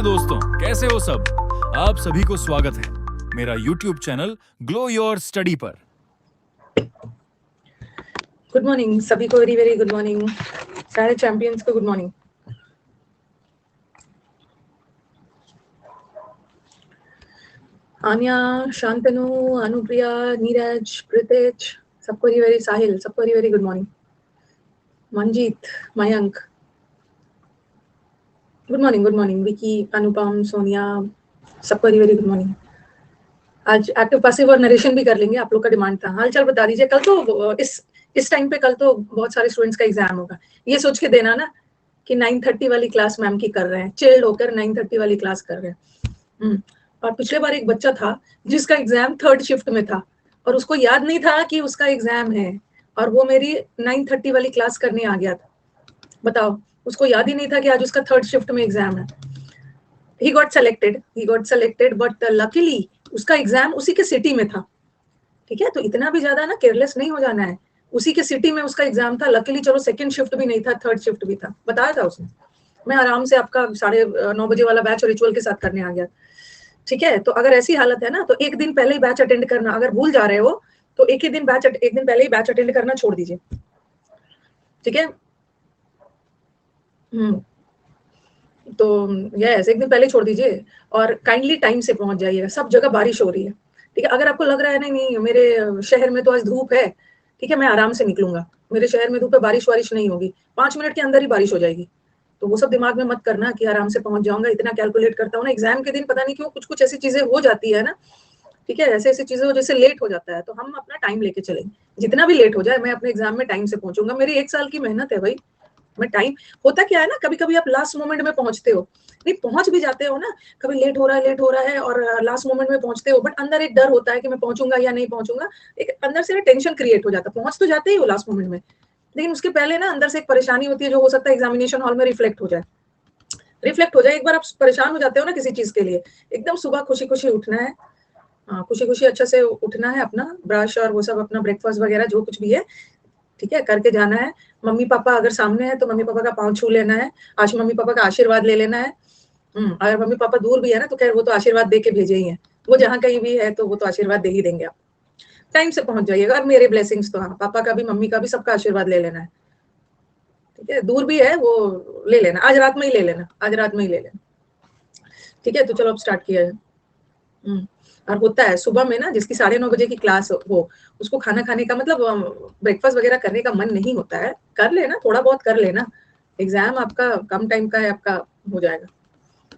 नमस्ते दोस्तों, कैसे हो सब? आप सभी को स्वागत है मेरा YouTube channel glow your study पर। गुड मॉर्निंग सभी को, वेरी वेरी गुड मॉर्निंग। सारे चैंपियंस को गुड मॉर्निंग। आन्या, शांतनु, अनुप्रिया, नीरज, प्रीतेज, सबको वेरी वेरी, साहिल, सबको very very good morning. Manjeet, Mayank, good morning. Vicky, Anupam, Sonia, सबको वेरी वेरी गुड मॉर्निंग। आज एक्टिव पैसिव और नरेशन भी कर लेंगे, आप लोग का डिमांड था। हाल चाल बता दीजिए। कल तो इस टाइम पे कल तो बहुत सारे स्टूडेंट्स का एग्जाम होगा, ये सोच के देना ना कि 9:30 वाली क्लास मैम की कर रहे हैं, चिल्ड होकर 9:30 वाली क्लास कर रहे हैं। और पिछले बार एक बच्चा था जिसका एग्जाम 3rd शिफ्ट में था और उसको याद नहीं था कि उसका एग्जाम है, और वो मेरी 9:30 वाली क्लास करने आ गया था। बताओ, उसको याद ही नहीं था कि आज उसका 3rd शिफ्ट में एग्जाम है। he got selected but luckily उसका एग्जाम उसी के सिटी में था। ठीक है, तो इतना भी ज्यादा ना केयरलेस नहीं हो जाना है। उसी के सिटी में उसका एग्जाम था, लकीली चलो 2nd शिफ्ट भी नहीं था, 3rd शिफ्ट भी था, बताया था उसने। मैं आराम से आपका 9:30 बजे वाला बैच और रिचुअल के साथ करने आ गया। ठीक है, तो अगर ऐसी हालत है ना तो एक दिन पहले ही बैच अटेंड करना। अगर भूल जा रहे हो तो एक दिन पहले ही बैच अटेंड करना छोड़ दीजिए। ठीक है, तो यस, एक दिन पहले छोड़ दीजिए और काइंडली टाइम से पहुंच जाइएगा। सब जगह बारिश हो रही है। ठीक है, अगर आपको लग रहा है नहीं मेरे शहर में तो आज धूप है, ठीक है, मैं आराम से निकलूंगा, मेरे शहर में धूप है, बारिश नहीं होगी, 5 मिनट के अंदर ही बारिश हो जाएगी, तो वो सब दिमाग में मत करना कि आराम से पहुंच जाऊंगा। इतना कैलकुलेट करता हूँ ना, एग्जाम के दिन पता नहीं क्यों कुछ ऐसी चीजें हो जाती है ना। ठीक है, ऐसी चीजें हो, जैसे लेट हो जाता है, तो हम अपना टाइम लेके चलेंगे। जितना भी लेट हो जाए मैं अपने एग्जाम में टाइम से पहुंचूंगा। मेरी 1 साल की मेहनत है भाई। मैं टाइम, होता क्या है ना, कभी कभी आप लास्ट मोमेंट में पहुंचते हो, नहीं पहुंच भी जाते हो ना, कभी लेट हो रहा है और लास्ट मोमेंट में पहुंचते हो, बट अंदर एक डर होता है कि मैं पहुंचूंगा या नहीं पहुंचूंगा। एक अंदर से टेंशन क्रिएट हो जाता है। पहुंच तो जाते ही हो लास्ट मोमेंट में, लेकिन उसके पहले ना अंदर से एक परेशानी होती है जो हो सकता है एग्जामिनेशन हॉल में रिफ्लेक्ट हो जाए। एक बार आप परेशान हो जाते हो ना किसी चीज के लिए, एकदम सुबह खुशी खुशी उठना है, खुशी खुशी अच्छे से उठना है, अपना ब्रश और वो सब अपना ब्रेकफास्ट वगैरह जो कुछ भी है, ठीक है, करके जाना है। मम्मी पापा अगर सामने है तो मम्मी पापा का पाँव छू लेना है, आज मम्मी पापा का आशीर्वाद ले लेना है। अगर मम्मी पापा दूर भी है ना तो खैर वो तो आशीर्वाद दे के भेजे ही हैं, वो जहाँ कहीं भी है तो वो तो आशीर्वाद दे ही देंगे। आप टाइम से पहुंच जाइएगा। और मेरे ब्लेसिंग्स तो, हाँ, पापा का भी मम्मी का भी सबका आशीर्वाद ले लेना है। ठीक है, दूर भी है वो ले लेना, आज रात में ही ले लेना। ठीक है, तो चलो अब स्टार्ट किया है। और होता है सुबह में ना, जिसकी 9:30 बजे की क्लास हो, उसको खाना खाने का मतलब ब्रेकफास्ट वगैरह करने का मन नहीं होता है, कर लेना, थोड़ा बहुत कर लेना। एग्जाम आपका कम टाइम का है, आपका हो जाएगा,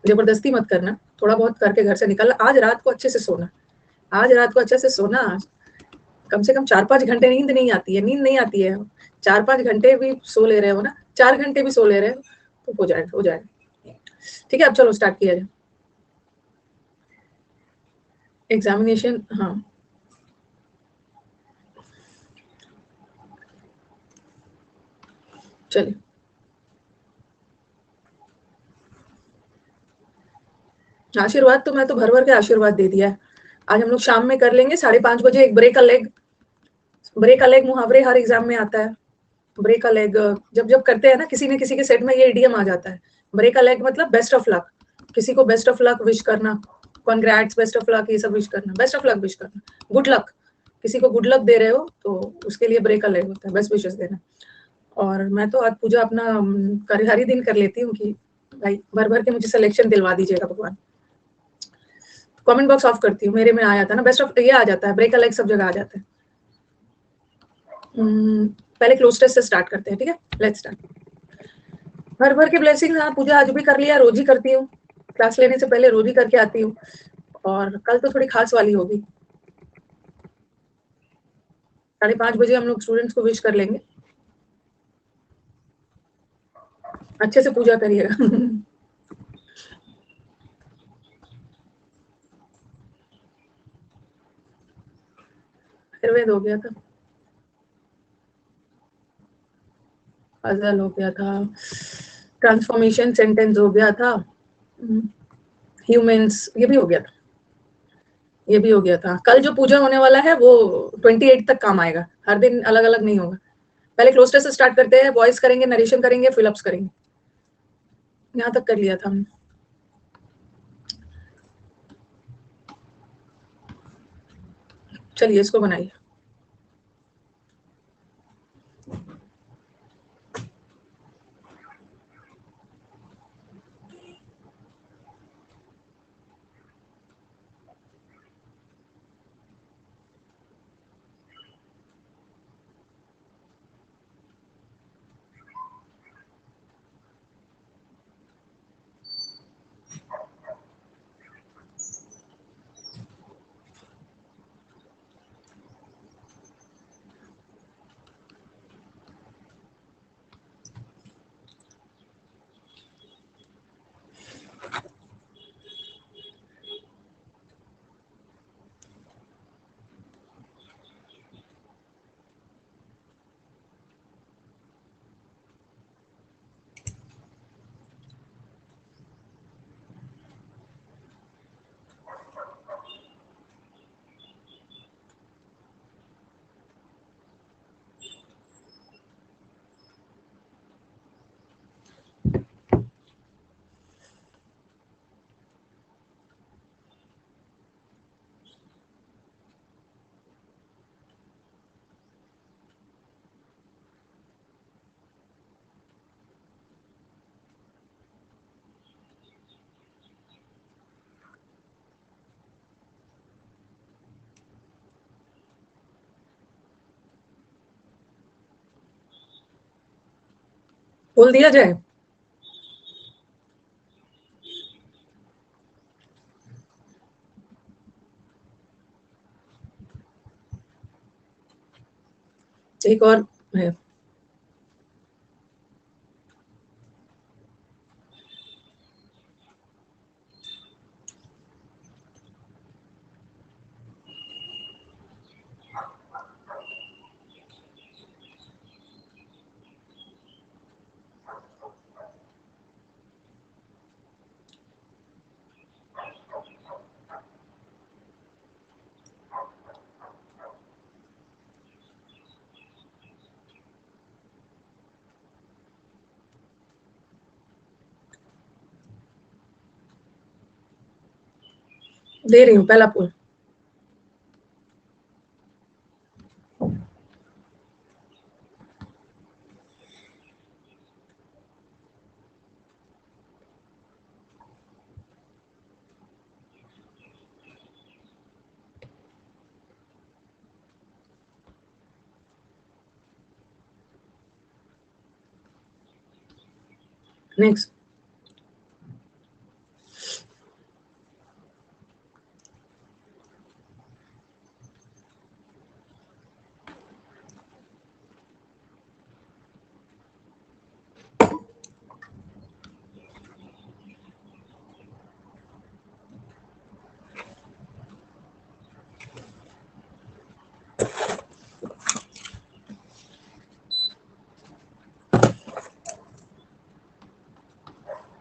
जबरदस्ती मत करना, थोड़ा बहुत करके घर से निकलना। आज रात को अच्छे से सोना, कम से कम 4-5 घंटे नींद नहीं आती है। 4-5 घंटे भी सो ले रहे हो ना, 4 घंटे भी सो ले रहे हो तो हो जाएगा। ठीक है, अब चलो स्टार्ट किया जाए। एग्जामिनेशन, हाँ, चलिए। आशीर्वाद तो मैं तो भर भर के आशीर्वाद दे दिया है। आज हम लोग शाम में कर लेंगे 5:30 बजे एक ब्रेक अ लेग मुहावरे हर एग्जाम में आता है। ब्रेक अ लेग जब करते हैं ना, किसी न किसी के सेट में ये इडियम आ जाता है। ब्रेक अ लेग मतलब बेस्ट ऑफ लक, किसी को बेस्ट ऑफ लक विश करना, कॉन्ग्रेट्स, बेस्ट ऑफ लक, ये सब विश करना, बेस्ट ऑफ लक विश करना, गुड लक, किसी को गुड लक दे रहे हो तो उसके लिए ब्रेक अ लेग होता है, बेस्ट विशेस देना। और मैं तो आज पूजा अपना हर ही दिन कर लेती हूँ कि भाई भर भर के मुझे सिलेक्शन दिलवा दीजिएगा भगवान। कमेंट बॉक्स ऑफ करती हूँ, मेरे में आ जाता है ना, बेस्ट ऑफ ये आ जाता है, ब्रेक अ लेग सब जगह आ जाता है। पहले क्लोज टेस्ट से स्टार्ट करते हैं, ठीक है, लेट्स स्टार्ट। भर भर के ब्लेसिंग, हाँ, पूजा आज भी कर लिया, रोज ही करती हूँ, क्लास लेने से पहले रोज ही करके आती हूँ, और कल तो थोड़ी खास वाली होगी। 5:30 बजे हम लोग स्टूडेंट्स को विश कर लेंगे। अच्छे से पूजा करिएगा। आयुर्वेद हो गया था, पजल हो गया था, ट्रांसफॉर्मेशन सेंटेंस हो गया था, ह्यूमंस ये भी हो गया था। कल जो पूजा होने वाला है वो 28 तक काम आएगा, हर दिन अलग अलग नहीं होगा। पहले क्लोज टेस्ट से स्टार्ट करते हैं, वॉइस करेंगे, नरेशन करेंगे, फिलअप्स करेंगे। यहाँ तक कर लिया था हमने। चलिए इसको बनाइए। बोल दिया जाए? एक और है। दे रही हूँ पहला पुल। नेक्स्ट।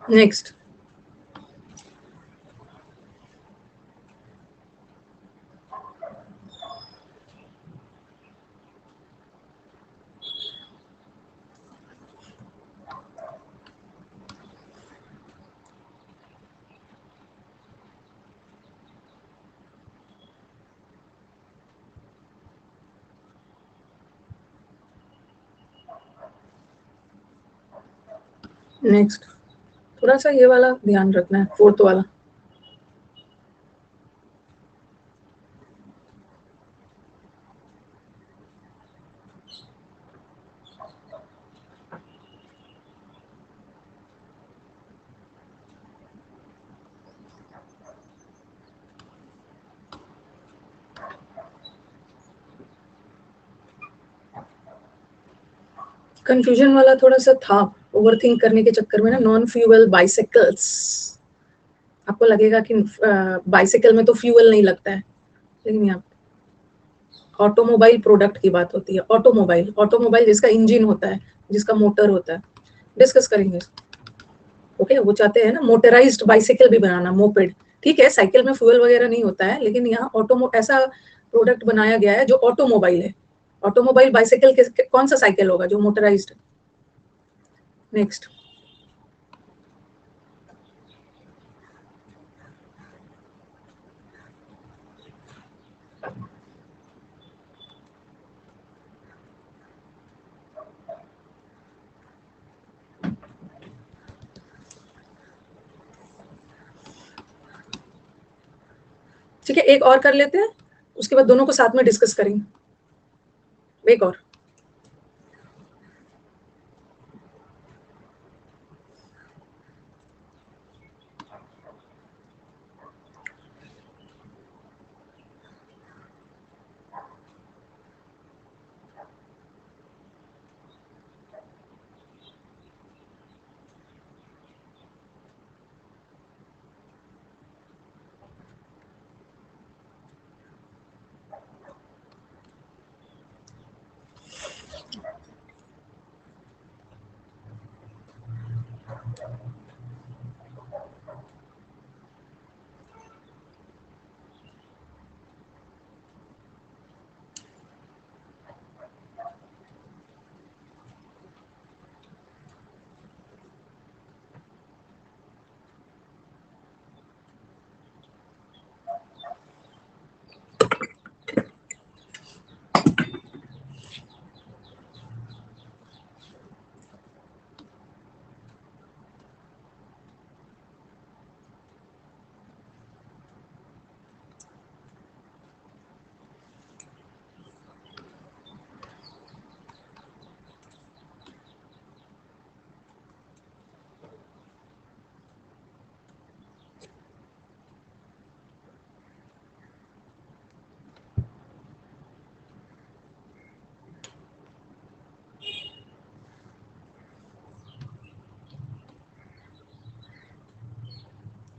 नेक्स्ट। नेक्स्ट। थोड़ा सा ये वाला ध्यान रखना है, फोर्थ वाला। कंफ्यूजन वाला थोड़ा सा था, ओवरथिंक करने के चक्कर में ना। नॉन फ्यूअल बाइसिकल्स, आपको लगेगा कि बाइसिकल में तो फ्यूअल नहीं लगता है, लेकिन यहाँ ऑटोमोबाइल प्रोडक्ट की बात होती है। ऑटोमोबाइल, ऑटोमोबाइल जिसका इंजन होता है, जिसका मोटर होता है। डिस्कस करेंगे। ओके, वो चाहते हैं ना मोटराइज्ड बाइसिकल भी बनाना, मोपेड। ठीक है, साइकिल में फ्यूल वगैरह नहीं होता है, लेकिन यहाँ ऑटो ऐसा प्रोडक्ट बनाया गया है जो ऑटोमोबाइल है। ऑटोमोबाइल बाइसिकल कौन सा साइकिल होगा जो मोटराइज्ड? नेक्स्ट। ठीक है, एक और कर लेते हैं, उसके बाद दोनों को साथ में डिस्कस करेंगे। एक और।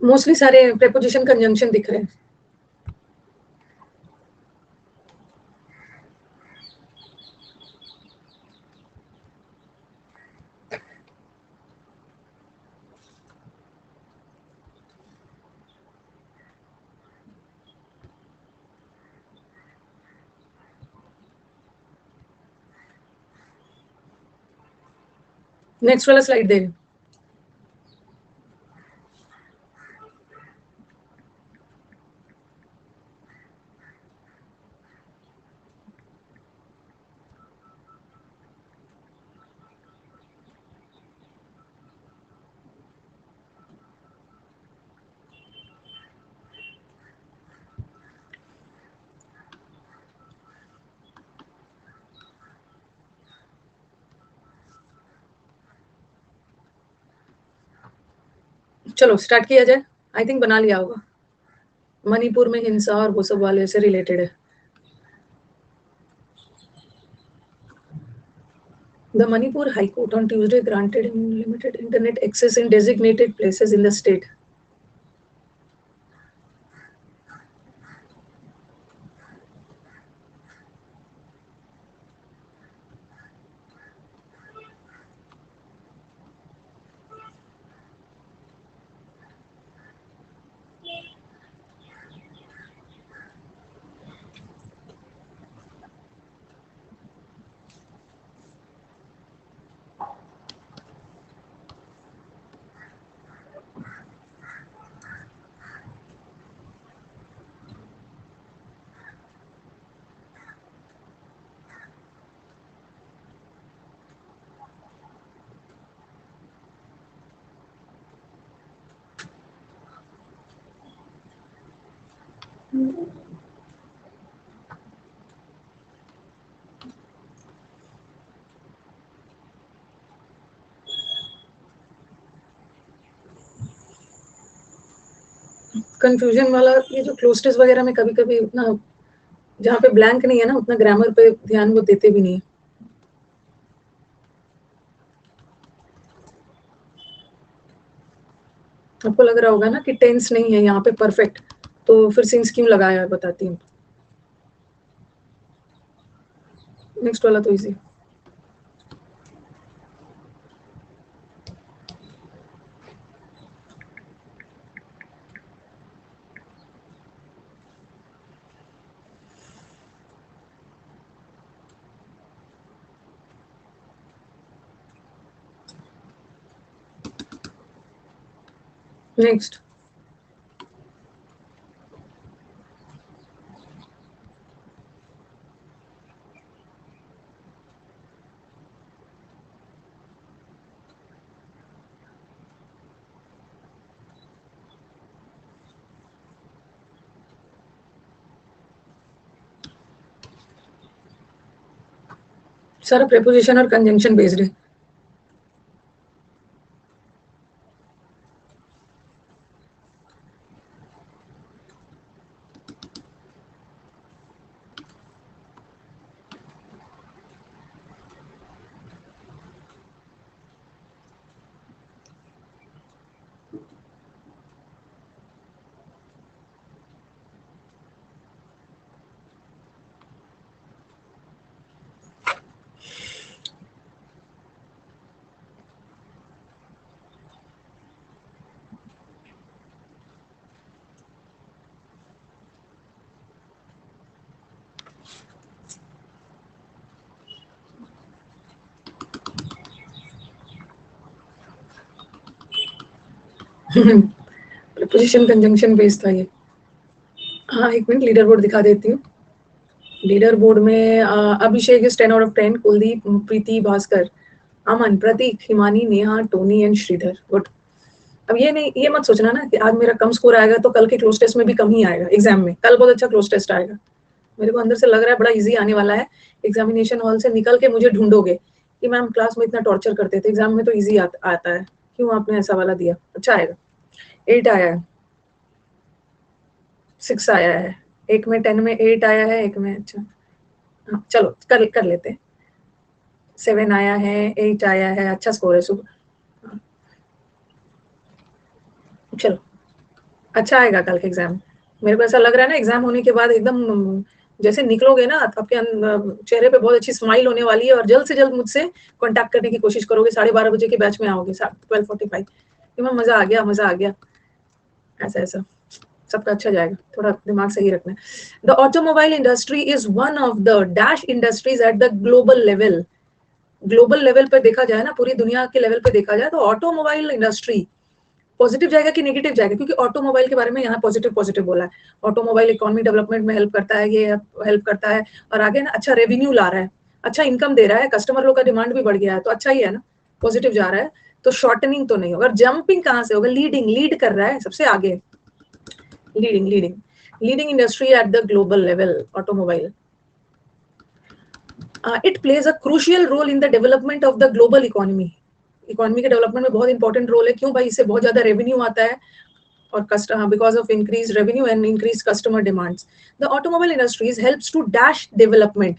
मोस्टली सारे प्रेपोजिशन कंजंक्शन दिख रहे हैं। नेक्स्ट वाला स्लाइड दे। चलो स्टार्ट किया जाए। आई थिंक बना लिया होगा। मणिपुर में हिंसा और वो सब वाले से रिलेटेड है। The Manipur High Court on Tuesday granted unlimited internet access in designated places in the state. Confusion वाला ये जो क्लोस्टेस वगैरह में कभी-कभी उतना जहाँ पे ब्लैंक नहीं है ना उतना ग्रामर पे ध्यान वो देते भी नहीं है। आपको लग रहा होगा ना कि टेंस नहीं है यहाँ पे परफेक्ट, तो फिर सिंस क्यों लगाया है बताती हूँ। नेक्स्ट वाला तो इजी। नेक्स्ट। सारा प्रेपोजिशन और कंजंक्शन बेस्ड है। प्रीपोजिशन कंजंक्शन बेस्ड था ये। हाँ, एक मिनट लीडर बोर्ड दिखा देती हूँ। लीडर बोर्ड में Abhishek is 10 out of 10, Kuldeep, Preeti, Bhaskar, Aman, Prateek, Himani, Neha, Tony and Shridhar. Good. अब ये नहीं, ये मत सोचना ना कि आज मेरा कम स्कोर आएगा तो कल के क्लोज टेस्ट में भी कम ही आएगा। एग्जाम में कल बहुत अच्छा क्लोज टेस्ट आएगा, मेरे को अंदर से लग रहा है बड़ा इजी आने वाला है। एग्जामिनेशन हॉल से निकल के मुझे ढूंढोगे कि मैम क्लास में इतना टॉर्चर करते थे, एग्जाम में तो इजी आता है, क्यों आपने ऐसा वाला दिया। अच्छा आएगा। 8 आया है, 6 आया है, एक में 10 में 8 आया है, एक में अच्छा हाँ, चलो कर लेते हैं। 7 आया है, 8 आया है, अच्छा स्कोर है सुबह। हाँ, चलो अच्छा आएगा कल के एग्जाम। मेरे को ऐसा लग रहा है ना एग्जाम होने के बाद एकदम जैसे निकलोगे ना, आपके चेहरे पे बहुत अच्छी स्माइल होने वाली है और जल्द से जल्द मुझसे कांटेक्ट करने की कोशिश करोगे। 12:30 बजे के बैच में आओगे, 12:45 कि मैम मजा आ गया, मजा आ गया। ऐसा ऐसा सबका अच्छा जाएगा, थोड़ा दिमाग सही रखना। The automobile industry is one of the dash industries eight the global level. Global level पे देखा जाए ना, पूरी दुनिया के लेवल पे देखा जाए तो ऑटोमोबाइल इंडस्ट्री पॉजिटिव जाएगा कि नेगेटिव जाएगा, क्योंकि ऑटोमोबाइल के बारे में यहाँ पॉजिटिव पॉजिटिव बोला है। ऑटोमोबाइल इकोनॉमी डेवलपमेंट में हेल्प करता है, ये हेल्प करता है और आगे ना अच्छा रेवेन्यू ला रहा है, अच्छा इनकम दे रहा है, कस्टमर लोग का डिमांड भी बढ़ गया है, तो अच्छा ही है ना, पॉजिटिव जा रहा है। तो शॉर्टनिंग तो नहीं होगा, जंपिंग कहाँ से होगा, लीडिंग, लीड कर रहा है सबसे आगे, leading industry at the global level automobile. It plays a crucial role in the development of the global economy के डेवलपमेंट में बहुत इंपॉर्टेंट रोल है। क्यों भाई, इससे बहुत ज्यादा रेवेन्यू आता है और because of increase revenue and increase customer demands. The automobile industries helps to dash development,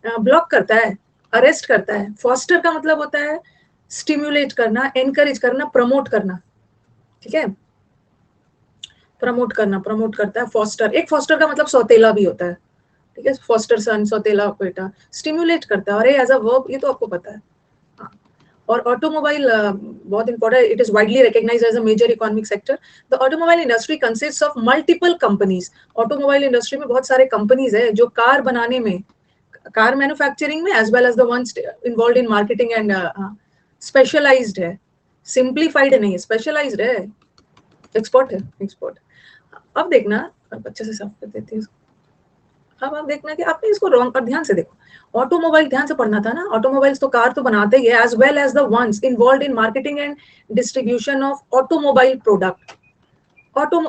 block करता है, अरेस्ट करता है। फॉस्टर का मतलब होता है स्टिम्युलेट करना, एनकरेज करना, प्रमोट करना, ठीक है, प्रमोट करता है फॉस्टर। एक फॉस्टर का मतलब सौतेला भी होता है, ठीक है, फॉस्टर सन, सौतेला बेटा, स्टिम्युलेट करता है। और एज अ वर्ब, ये तो आपको पता है। हाँ। और ऑटोमोबाइल बहुत important, it is widely recognised as a major economic sector. The automobile industry consists of multiple companies. Automobile industry में बहुत सारे कंपनीज है जो कार बनाने में, कार मैन्युफैक्चरिंग में, as well as the ones involved in marketing and specialised है, simplified नहीं है, स्पेशलाइज्ड है, एक्सपोर्ट है, एक्सपोर्ट। अब देखना, अब अच्छे से साफ कर देती हूँ। अब आप देखना कि आपने इसको रॉन्ग, और ध्यान से देखो, ऑटोमोबाइल ध्यान से पढ़ना था ना, ऑटोमोबाइल्स तो कार तो बनाते ही है, as well as the ones involved in marketing and distribution of automobile product. Auto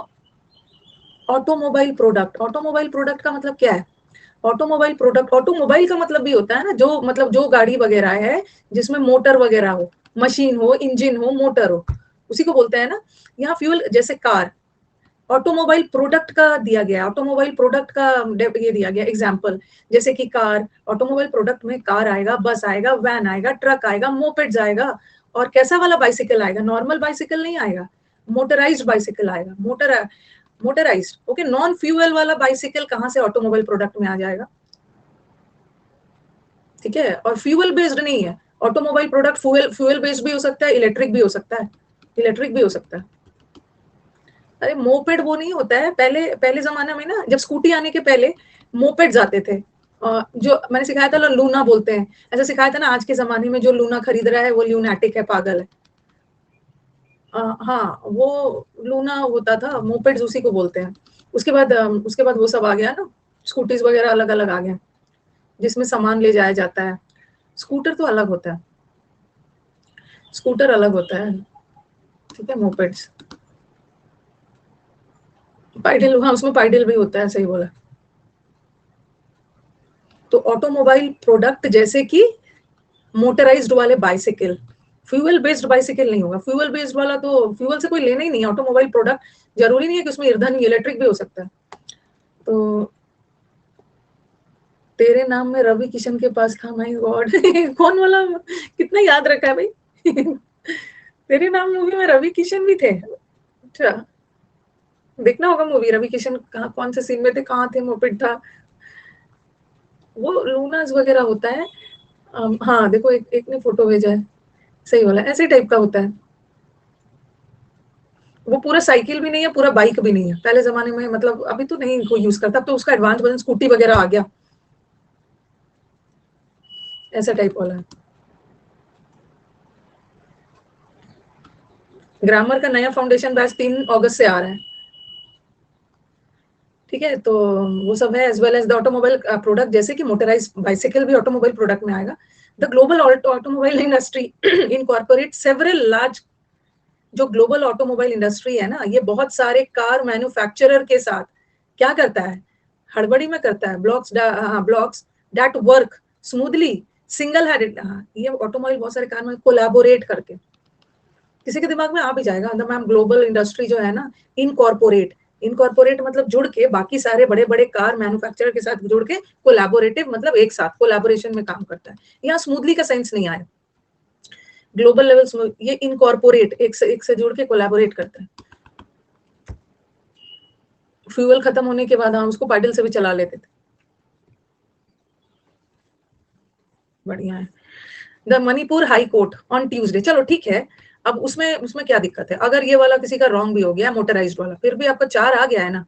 automobile product का मतलब क्या है? ऑटोमोबाइल प्रोडक्ट, ऑटोमोबाइल का मतलब भी होता है ना, जो मतलब जो गाड़ी वगैरह है जिसमें मोटर वगैरह हो, मशीन हो, इंजन हो, मोटर हो, उसी को बोलते हैं ना। यहाँ फ्यूल, जैसे कार, ऑटोमोबाइल प्रोडक्ट का दिया गया, ऑटोमोबाइल प्रोडक्ट का ये दिया गया एग्जांपल, जैसे कि कार, ऑटोमोबाइल प्रोडक्ट में कार आएगा, बस आएगा, वैन आएगा, ट्रक आएगा, मोपेड्स आएगा, और कैसा वाला बाइसिकल आएगा, नॉर्मल बाइसिकल नहीं आएगा, मोटराइज्ड बाइसिकल आएगा, मोटराइज्ड। ओके, नॉन फ्यूल वाला बाइसिकल कहाँ से ऑटोमोबाइल प्रोडक्ट में आ जाएगा, ठीक है। और फ्यूल बेस्ड नहीं है ऑटोमोबाइल प्रोडक्ट, फ्यूल बेस्ड भी हो सकता है, इलेक्ट्रिक भी हो सकता है, इलेक्ट्रिक भी हो सकता है। अरे मोपेड वो नहीं होता है, पहले पहले जमाने में ना, जब स्कूटी आने के पहले मोपेड्स आते थे, जो मैंने सिखाया था लूना बोलते हैं, ऐसा सिखाया था ना। आज के जमाने में जो लूना खरीद रहा है वो ल्यूनैटिक है, पागल है। हाँ, वो लूना होता था, मोपेड्स उसी को बोलते हैं। उसके बाद वो सब आ गया ना, स्कूटीज वगैरह अलग अलग आ गए जिसमें सामान ले जाया जाता है। स्कूटर तो अलग होता है, स्कूटर अलग होता है, ठीक है, मोपेड्स। पाइडल, हाँ उसमें पाइडल भी होता है, सही बोला। तो ऑटोमोबाइल प्रोडक्ट जैसे कि मोटराइज्ड वाले बाइसिकल, फ्यूल बेस्ड बाइसिकल नहीं होगा। फ्यूल बेस्ड वाला तो फ्यूल से कोई लेना ही नहीं है। ऑटोमोबाइल प्रोडक्ट जरूरी नहीं है कि उसमें ईंधन इलेक्ट्रिक भी हो सकता है। तो तेरे नाम में रवि किशन के पास था, माय गॉड कौन वाला, कितना याद रखा है भाई तेरे नाम मूवी में रवि किशन भी थे। अच्छा, देखना होगा मूवी। रवि किशन कहाँ, कौन से सीन में थे, कहाँ थे, मोपेड था वो, लूनास वगैरह होता है। हाँ देखो, एक ने फोटो भेजा है, सही वाला, ऐसे टाइप का होता है। वो पूरा साइकिल भी नहीं है, पूरा बाइक भी नहीं है। पहले जमाने में, मतलब अभी तो नहीं कोई यूज करता, अब तो उसका एडवांस वर्जन स्कूटी वगैरह आ गया, ऐसा टाइप वाला है। ग्रामर का नया फाउंडेशन बैच 3 अगस्त से आ रहा है। ठीक है, तो वो सब है, as well as the automobile product, जैसे कि मोटराइज बाइसिकल भी ऑटोमोबाइल प्रोडक्ट में आएगा। The global automobile industry incorporate several large, जो ग्लोबल ऑटोमोबाइल इंडस्ट्री है ना, ये बहुत सारे कार मैन्युफैक्चरर के साथ क्या करता है, हड़बड़ी में करता है, blocks that work smoothly single headed. ये ऑटोमोबाइल बहुत सारे कार में कोलैबोरेट करके, किसी के दिमाग में आ भी जाएगा अंदर मैम, ग्लोबल इंडस्ट्री जो है ना, इनकॉर्पोरेट, इनकॉर्पोरेट मतलब जुड़ के, बाकी सारे बड़े बड़े कार मैन्युफैक्चरर के साथ जुड़ के, कोलैबोरेटिव मतलब एक साथ कोलैबोरेशन में काम करता है। यहाँ स्मूथली का सेंस नहीं आया, ग्लोबल लेवल, ये इनकॉर्पोरेट, एक से जुड़ के कोलैबोरेट करता है। फ्यूल खत्म होने के बाद हम उसको पैडल से भी चला लेते थे। बढ़िया है। The Manipur high court on Tuesday, चलो ठीक है। अब उसमें उसमें क्या दिक्कत है, अगर ये वाला किसी का रॉन्ग भी हो गया, मोटराइज्ड वाला, फिर भी आपका 4 आ गया है ना,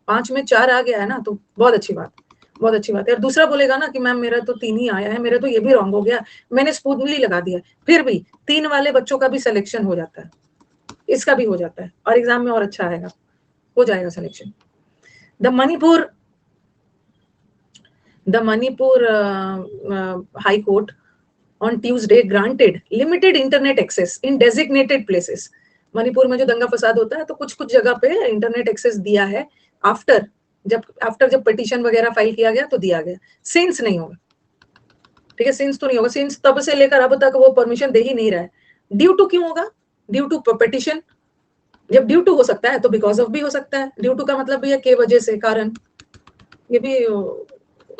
5 में 4 आ गया है ना, तो बहुत अच्छी बात, बहुत अच्छी बात है। और दूसरा बोलेगा ना कि मैम मेरा तो 3 ही आया है, मेरा तो ये भी रॉन्ग हो गया, मैंने स्मूथली लगा दिया, फिर भी 3 वाले बच्चों का भी सिलेक्शन हो जाता है, इसका भी हो जाता है, और एग्जाम में और अच्छा आएगा, हो जाएगा selection. The Manipur high court on Tuesday granted limited internet access in designated places। Manipur में जो दंगा फसाद होता है, तो कुछ कुछ जगह पे इंटरनेट एक्सेस दिया है, आफ्टर जब पिटीशन वगैरह फाइल किया गया तो दिया गया। सिंस नहीं होगा, ठीक है, सिंस तो नहीं होगा, सिंस तब से लेकर अब तक वो परमिशन दे ही नहीं रहा है। ड्यू टू क्यों होगा, ड्यू टू पिटीशन, जब ड्यू टू हो सकता है तो बिकॉज ऑफ भी हो सकता है। ड्यू टू का मतलब भी है के वजह से, कारण, ये भी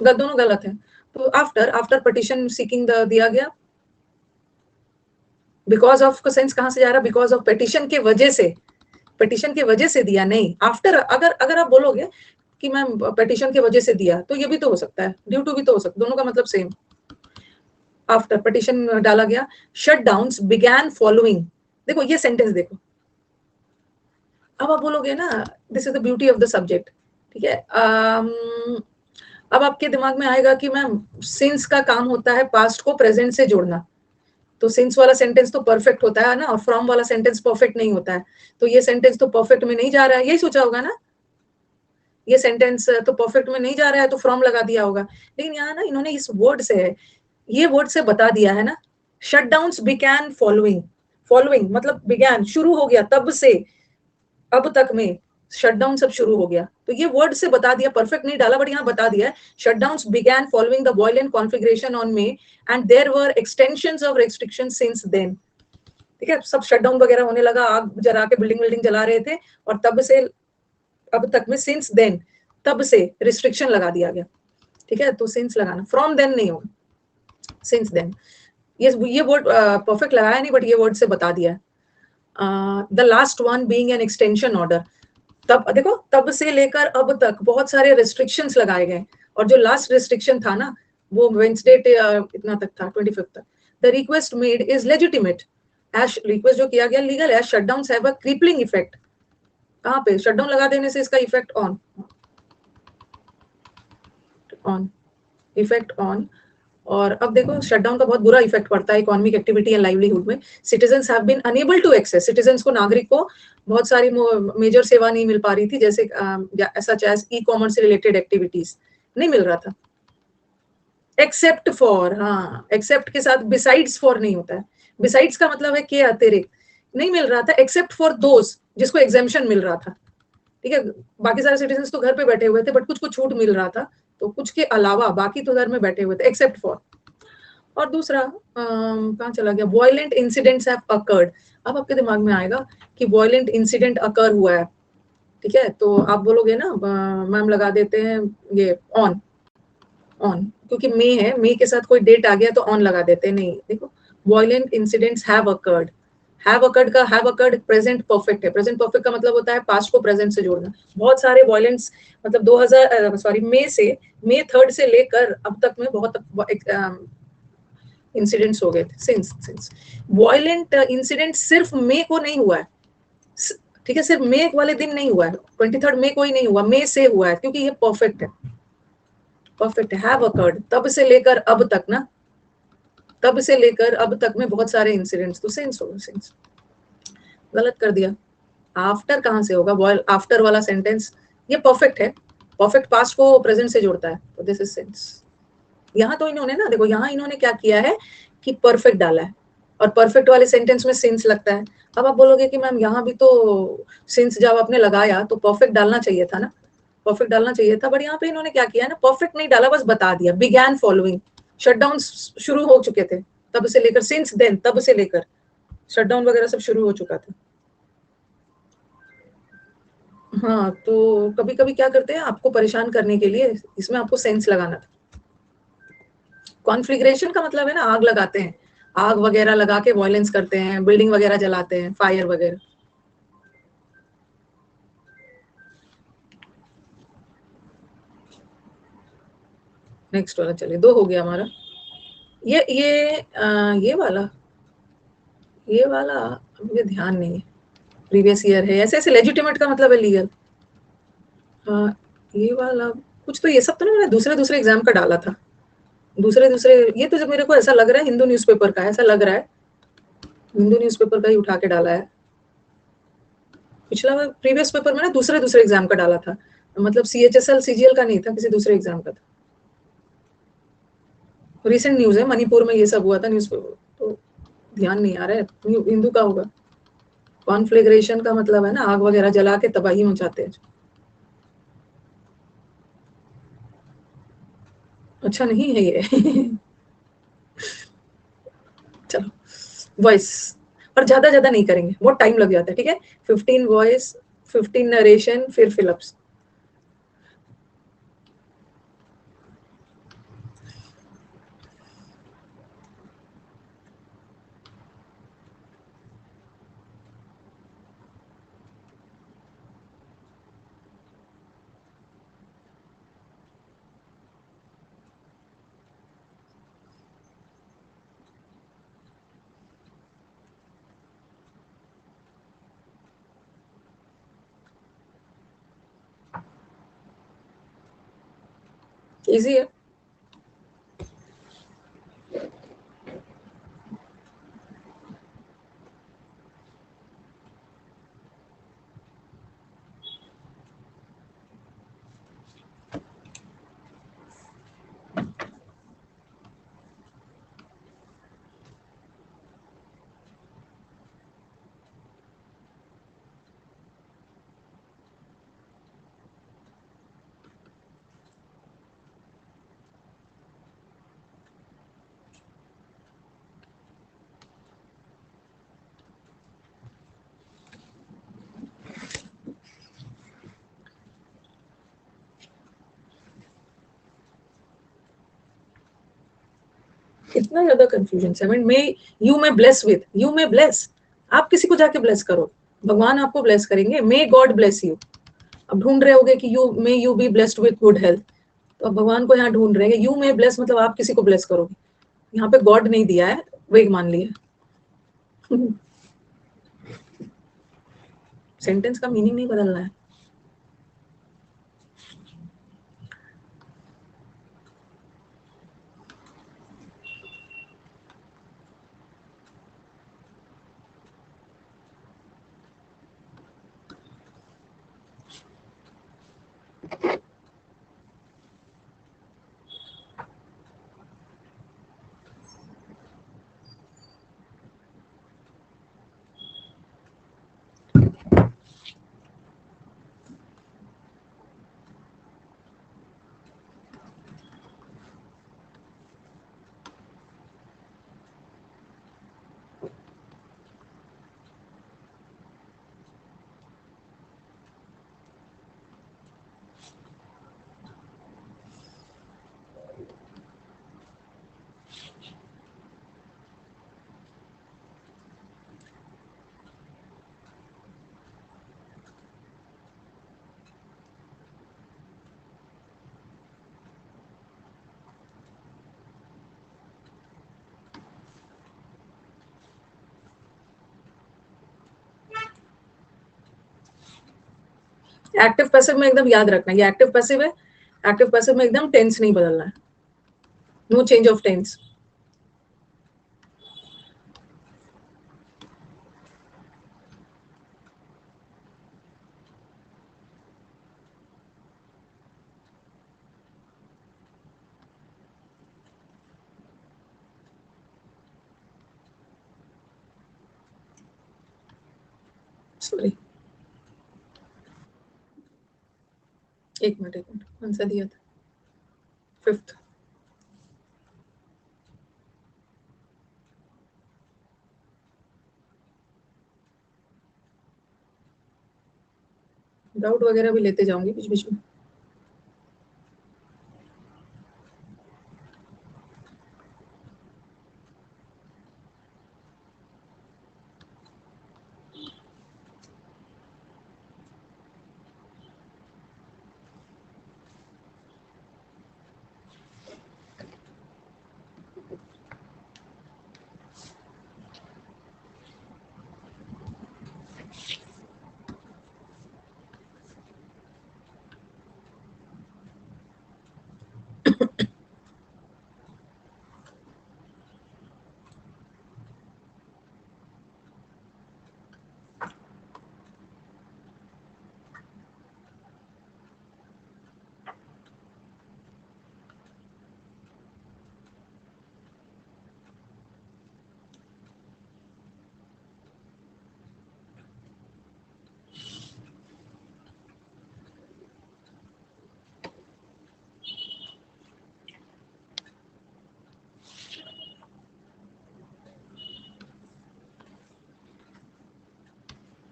दोनों गलत है। तो आफ्टर आफ्टर पिटीशन सीकिंग दिया गया, बिकॉज ऑफ का सेंस कहां से जा रहा है, बिकॉज ऑफ पिटीशन के वजह से, पिटीशन के वजह से दिया नहीं, आफ्टर, अगर अगर आप बोलोगे कि मैम पिटीशन के वजह से दिया, तो ये भी तो हो सकता है, ड्यू टू भी तो हो सकता है, दोनों का मतलब सेम। आफ्टर पिटीशन डाला गया, शट डाउन्स बिगैन फॉलोइंग, देखो ये सेंटेंस देखो, अब आप बोलोगे ना, this is the beauty of the subject, ठीक है। अब आपके दिमाग में आएगा कि मैम सिंस का काम होता है पास्ट को प्रेजेंट से जोड़ना, तो सिंस वाला सेंटेंस तो परफेक्ट होता है ना, और फ्रॉम वाला सेंटेंस परफेक्ट नहीं होता है, तो ये सेंटेंस तो परफेक्ट में नहीं जा रहा है, यही सोचा होगा ना, ये सेंटेंस तो परफेक्ट में नहीं जा रहा है, तो फ्रॉम लगा दिया होगा। लेकिन यहाँ ना इन्होंने इस वर्ड से, ये वर्ड से बता दिया है ना, shut downs began following, following मतलब बिगैन शुरू हो गया, तब से अब तक में शटडाउन सब शुरू हो गया, तो ये वर्ड से बता दिया, परफेक्ट नहीं डाला बट यहाँ बता दिया है, shutdowns began following the violent configuration on May and there were extensions of restriction since then, ठीक है, सब शटडाउन वगैरह होने लगा, आग जला के बिल्डिंग जला रहे थे, और तब से अब तक में सिंस देन, तब से रिस्ट्रिक्शन लगा दिया गया, ठीक है, तो सिंस लगाना, फ्रॉम देन नहीं होगा, सिंस देन। ये वर्ड परफेक्ट लगाया नहीं, बट ये वर्ड से बता दिया है। The last one being an extension order, तब देखो, तब से लेकर अब तक बहुत सारे रिस्ट्रिक्शंस लगाए गए, और जो लास्ट रिस्ट्रिक्शन था ना, वो वेंसडे इतना तक था, 25 तक। The request made is legitimate, as request जो किया गया लीगल है, shutdowns have a crippling effect, कहां पे, शटडाउन लगा देने से इसका इफेक्ट ऑन इफेक्ट ऑन, और अब देखो शटडाउन का बहुत बुरा इफेक्ट पड़ता है इकोनॉमिक एक्टिविटी एंड लाइवलीहुड में। Citizens have been unable to access, citizens को, नागरिक को बहुत सारी मेजर सेवा नहीं मिल पा रही थी, जैसे सच एज ई कॉमर्स से रिलेटेड एक्टिविटीज नहीं मिल रहा था, एक्सेप्ट फॉर, हाँ एक्सेप्ट के साथ बिसाइड्स फॉर नहीं होता है, बिसाइड्स का मतलब है के अतिरिक्त, नहीं मिल रहा था, एक्सेप्ट फॉर दोज जिसको एग्जेम्पशन मिल रहा था, ठीक है, बाकी सारे सिटीजन तो घर पे बैठे हुए थे, बट कुछ को छूट मिल रहा था, तो कुछ के अलावा बाकी तो घर में बैठे हुए थे, एक्सेप्ट फॉर। और दूसरा कहाँ चला गया, वॉयलेंट इंसिडेंट्स हैव अकर्ड। अब आपके दिमाग में आएगा कि वॉयलेंट इंसिडेंट अकर हुआ है, ठीक है, तो आप बोलोगे ना मैम लगा देते हैं ये ऑन, ऑन क्योंकि मे है, मे के साथ कोई डेट आ गया तो ऑन लगा देते हैं। नहीं, देखो violent incidents have occurred, have occurred का हैव अकर्ड प्रेजेंट परफेक्ट है। प्रेजेंट परफेक्ट का मतलब होता है पास्ट को प्रेजेंट से जोड़ना। बहुत सारे वॉयलेंस मतलब 2000 सॉरी मे 3 से लेकर अब तक में बहुत इंसिडेंट्स हो गए थे। सिंस वॉयलेंट इंसिडेंट सिर्फ मे को नहीं हुआ है, ठीक है, सिर्फ मे वाले दिन नहीं हुआ है, 23 मई को ही नहीं हुआ, मे से हुआ है, क्योंकि ये परफेक्ट है, परफेक्ट हैव अकर्ड। तब से लेकर अब तक ना, तब से लेकर अब तक में बहुत सारे इंसिडेंट्स, तो सेंस होगा, सेंस गलत कर दिया। आफ्टर कहां से होगा, वॉयल आफ्टर वाला सेंटेंस ये परफेक्ट है, परफेक्ट पास्ट को प्रेजेंट से जोड़ता है, तो दिस इज सेंस। यहाँ तो इन्होंने ना, देखो यहाँ इन्होंने क्या किया है कि परफेक्ट डाला है, और परफेक्ट वाले सेंटेंस में सिंस लगता है। अब आप बोलोगे कि मैम यहाँ भी तो सिंस जब आपने लगाया तो परफेक्ट डालना चाहिए था ना, परफेक्ट डालना चाहिए था, बट यहाँ पे इन्होंने क्या किया है ना, परफेक्ट नहीं डाला, बस बता दिया बिगैन फॉलोइंग, शटडाउन शुरू हो चुके थे तब से लेकर, सिंस देन तब से लेकर शटडाउन वगैरह सब शुरू हो चुका था। हाँ, तो कभी कभी क्या करते हैं आपको परेशान करने के लिए, इसमें आपको सेंस लगाना था। कॉन्फ्लिग्रेशन का मतलब है ना आग लगाते हैं, आग वगैरह लगा के वॉयलेंस करते हैं, बिल्डिंग वगैरह जलाते हैं, फायर वगैरह। नेक्स्ट वाला चलिए, 2 हो गया हमारा। ये वाला मुझे ध्यान नहीं है, प्रीवियस ईयर है, ऐसे ऐसे लेजिटिमेट का मतलब है लीगल। हाँ, ये वाला कुछ तो, ये सब तो ना मैंने दूसरे दूसरे एग्जाम का डाला था, दूसरे दूसरे, ये तो जब मेरे को ऐसा लग रहा है हिंदू न्यूज़पेपर का, ऐसा लग रहा है हिंदू न्यूज़पेपर का ही उठा के डाला है। पिछला प्रीवियस पेपर में ना दूसरे दूसरे एग्जाम का डाला था, मतलब CHSL CGL का नहीं था, किसी दूसरे एग्जाम का था। रिसेंट न्यूज है, मणिपुर में ये सब हुआ था न्यूज पेपर, तो ध्यान नहीं आ रहा है, हिंदू का होगा। कॉन्फ्लेग्रेशन का मतलब है ना आग वगैरह जला के तबाही मचाते हैं। अच्छा नहीं है ये चलो, वॉइस, और ज्यादा ज्यादा नहीं करेंगे, बहुत टाइम लग जाता है, ठीक है। 15 वॉइस, 15 नरेशन, फिर फिलअप्स। इजी है। इतना ज्यादा कंफ्यूजन, 7 में यू में ब्लेस विथ, यू में ब्लेस, आप किसी को जाके ब्लेस करो, भगवान आपको ब्लेस करेंगे, मे गॉड ब्लेस यू। अब ढूंढ रहे होगे कि you be blessed with good health, तो अब भगवान को यहाँ ढूंढ रहे हैं, यू में ब्लेस मतलब आप किसी को ब्लेस करोगे, यहाँ पे गॉड नहीं दिया है, वेग मान लिया सेंटेंस का मीनिंग नहीं बदलना है। एक्टिव पैसिव में एकदम याद रखना, ये एक्टिव पैसिव है, एक्टिव पैसिव में एकदम टेंस नहीं बदलना है, no change of tense. Sorry, एक मिनट, कौन सा दिया था? फिफ्थ। डाउट वगैरह भी लेते जाऊंगी बीच बीच में।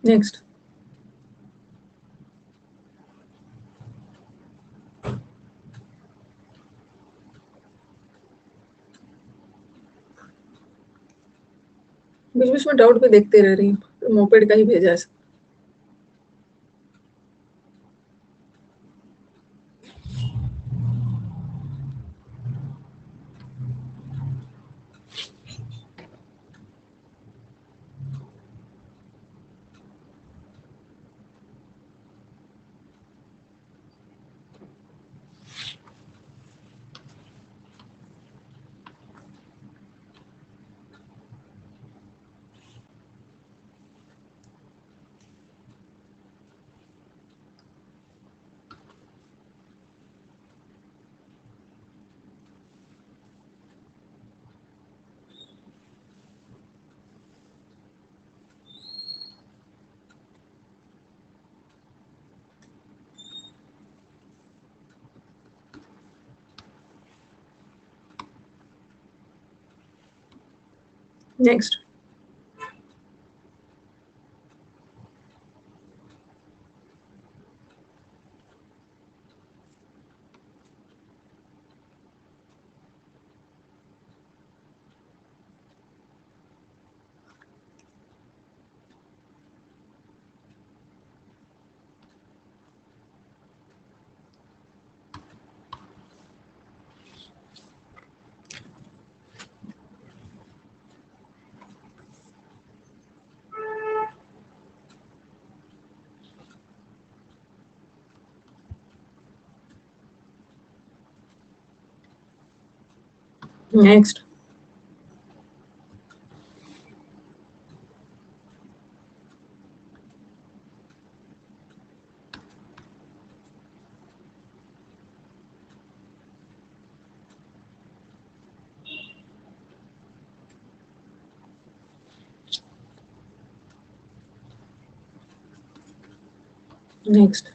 नेक्स्ट। बीच बीच में डाउट भी देखते रह रही हूँ, मोपेड का ही भेजा है। नेक्स्ट। नेक्स्ट। नेक्स्ट।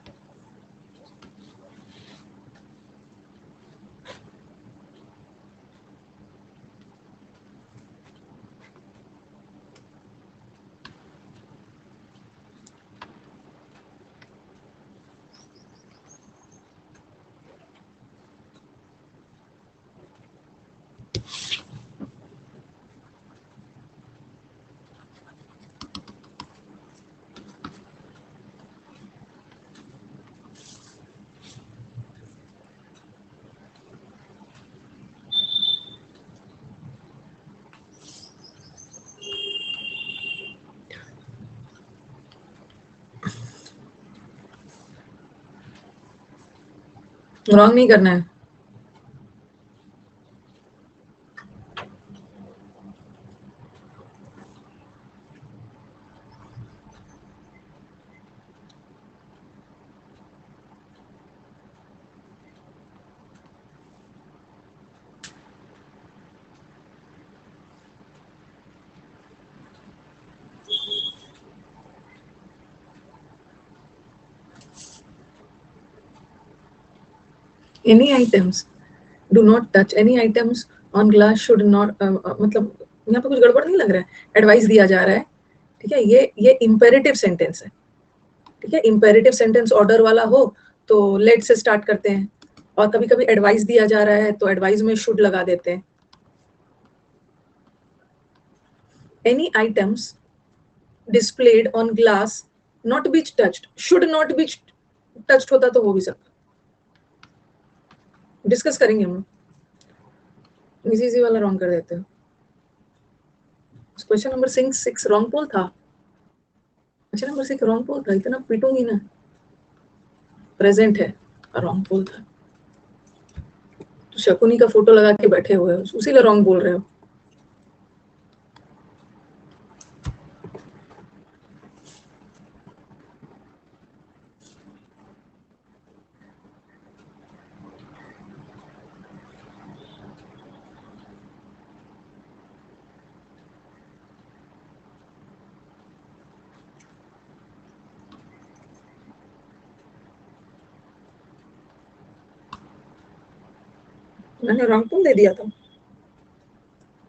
रॉन्ग नहीं करना है। Any items do not touch, any items on glass should not मतलब यहाँ पे कुछ गड़बड़ नहीं लग रहा है? एडवाइस दिया जा रहा है, ठीक है? ये इंपेरेटिव सेंटेंस है, ठीक है? इंपेरेटिव सेंटेंस ऑर्डर वाला हो तो लेट से स्टार्ट करते हैं, और कभी कभी एडवाइस दिया जा रहा है तो एडवाइस में शुड लगा देते हैं। Any items displayed on glass not be touched, should not be touched होता तो हो भी सकता, डिस्कस करेंगे हम। इजी वाला रॉन्ग कर देते हैं। क्वेश्चन नंबर 6 रॉन्ग पोल था। क्वेश्चन नंबर 6 रॉन्ग पोल था, इतना पीटूंगी ना। प्रेजेंट है, रॉन्ग पोल था। तो शकुनी का फोटो लगा के बैठे हुए हो, उसी लिए रॉन्ग बोल रहे हो। मैंने रॉन्ग पोल दे दिया था,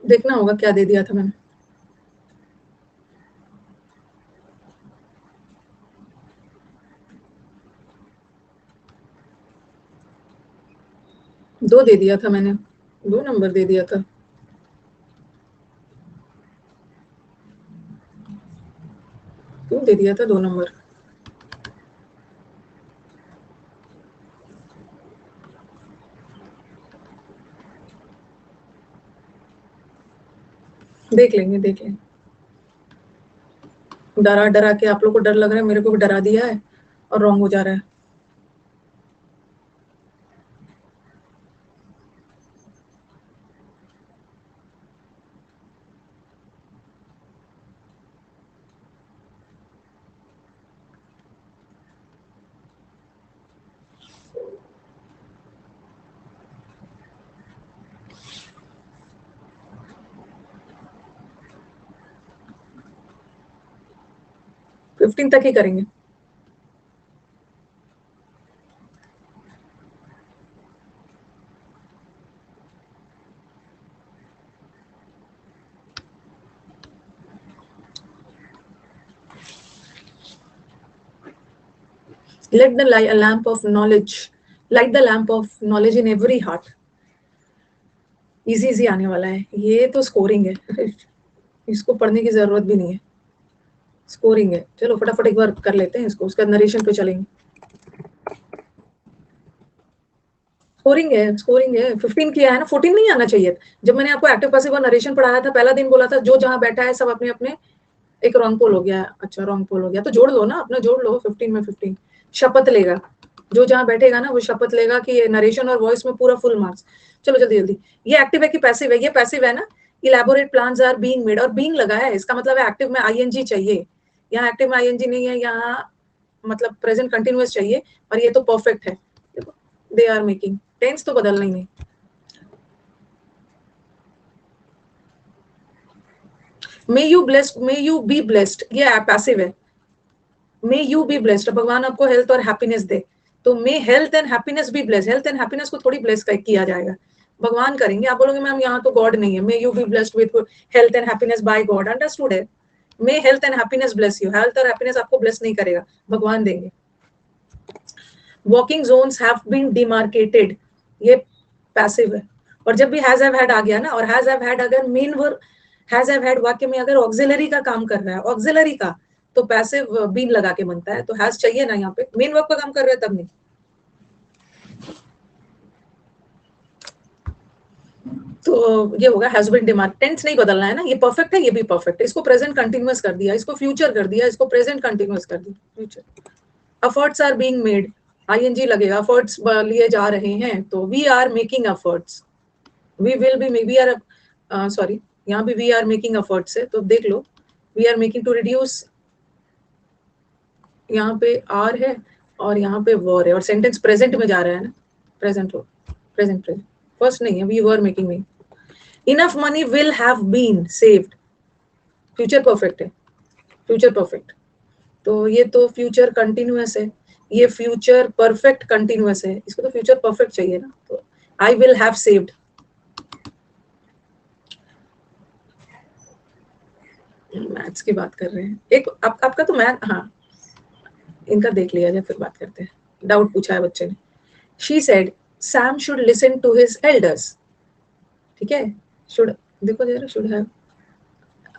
देखना होगा क्या दे दिया था मैंने। दो दे दिया था मैंने, 2 नंबर दे दिया था। क्यों दे दिया था 2 नंबर? देख लेंगे, देख लेंगे। डरा डरा के आप लोग को डर लग रहा है, मेरे को भी डरा दिया है और रॉन्ग हो जा रहा है। फिफ्टीन तक ही करेंगे। Let the lamp of knowledge, light the lamp of knowledge in every heart. Easy आने वाला है ये, तो स्कोरिंग है, इसको पढ़ने की जरूरत भी नहीं है, स्कोरिंग है। चलो फटाफट एक बार कर लेते हैं इसको, उसका नरेशन पे चलेंगे। स्कोरिंग है, स्कोरिंग है। 15 किया है ना, 14 नहीं आना चाहिए। जब मैंने आपको एक्टिव पैसिव और नरेशन पढ़ाया था, पहला दिन बोला था जो जहां बैठा है सब अपने अपने, एक रॉन्ग पोल हो गया। अच्छा रॉन्ग पोल हो गया तो जोड़ लो ना, अपना जोड़ लो। 15 में 15 शपथ लेगा, जो जहां बैठेगा ना वो शपथ लेगा कि नरेशन और वॉइस में पूरा फुल मार्क्स। चलो जल्दी जल्दी। ये एक्टिव है कि पैसिव है? ये पैसिव है ना। Elaborate plans are being made, और बीइंग लगा है, इसका मतलब है एक्टिव में आईएनजी चाहिए। यहाँ एक्टिव में आईएनजी नहीं है, यहाँ मतलब प्रेजेंट कंटिन्यूअस चाहिए, और ये तो परफेक्ट है। दे आर मेकिंग, टेंस तो बदलना ही नहीं। May you blessed, may you be blessed, ये पैसिव है। मे यू बी ब्लेस्ड, भगवान आपको हेल्थ और हैप्पीनेस दे, तो may health and happiness be blessed. Health and happiness को थोड़ी ब्लेस किया जाएगा, भगवान करेंगे। आप बोलोगे मैम यहाँ तो गॉड नहीं है। May you be blessed with health and happiness by God, understood है। May health and happiness bless you, health और हैप्पीनेस आपको ब्लेस नहीं करेगा, भगवान देंगे। Walking zones have been demarcated, ये पैसिव है। और जब भी हैज हैव हैड आ गया ना, और हैज हैव हैड अगर main verb has have had वाक्य में अगर ऑक्सिलरी का काम कर रहा है, ऑक्सिलरी का, तो पैसिव बीन लगा के बनता है। तो हैज चाहिए ना, यहाँ पे मेन वर्ब का काम कर रहे हैं तब नहीं। तो ये होगा हैज बीन डिमार्क। टेंस नहीं बदलना है ना, ये परफेक्ट है, ये भी परफेक्ट है। इसको प्रेजेंट कंटिन्यूअस कर दिया, इसको फ्यूचर कर दिया, इसको प्रेजेंट कंटिन्यूअस कर दिया, future. Efforts are being made, ING लगेगा, एफर्ट्स लिए जा रहे हैं, तो we are making efforts, we will be, we are, sorry यहाँ भी वी आर मेकिंग एफर्ट्स है, तो देख लो we are making to reduce, यहाँ पे आर है और यहाँ पे वर है, और सेंटेंस प्रेजेंट में जा रहा है ना, प्रेजेंट हो, प्रेजेंट फर्स्ट नहीं है, वी वर मेकिंग नहीं। Enough money will have been saved, future perfect है, फ्यूचर परफेक्ट, तो ये तो फ्यूचर कंटिन्यूअस है, ये फ्यूचर परफेक्ट कंटिन्यूअस है, इसको तो फ्यूचर परफेक्ट चाहिए ना, तो I will have saved. Maths की बात कर रहे हैं, एक आपका तो मैथ, हाँ इनका देख लिया जाए फिर बात करते हैं, डाउट पूछा है बच्चे ने। She said Sam should listen to his elders, ठीक है, शुड देखो जरा, शुड हैव,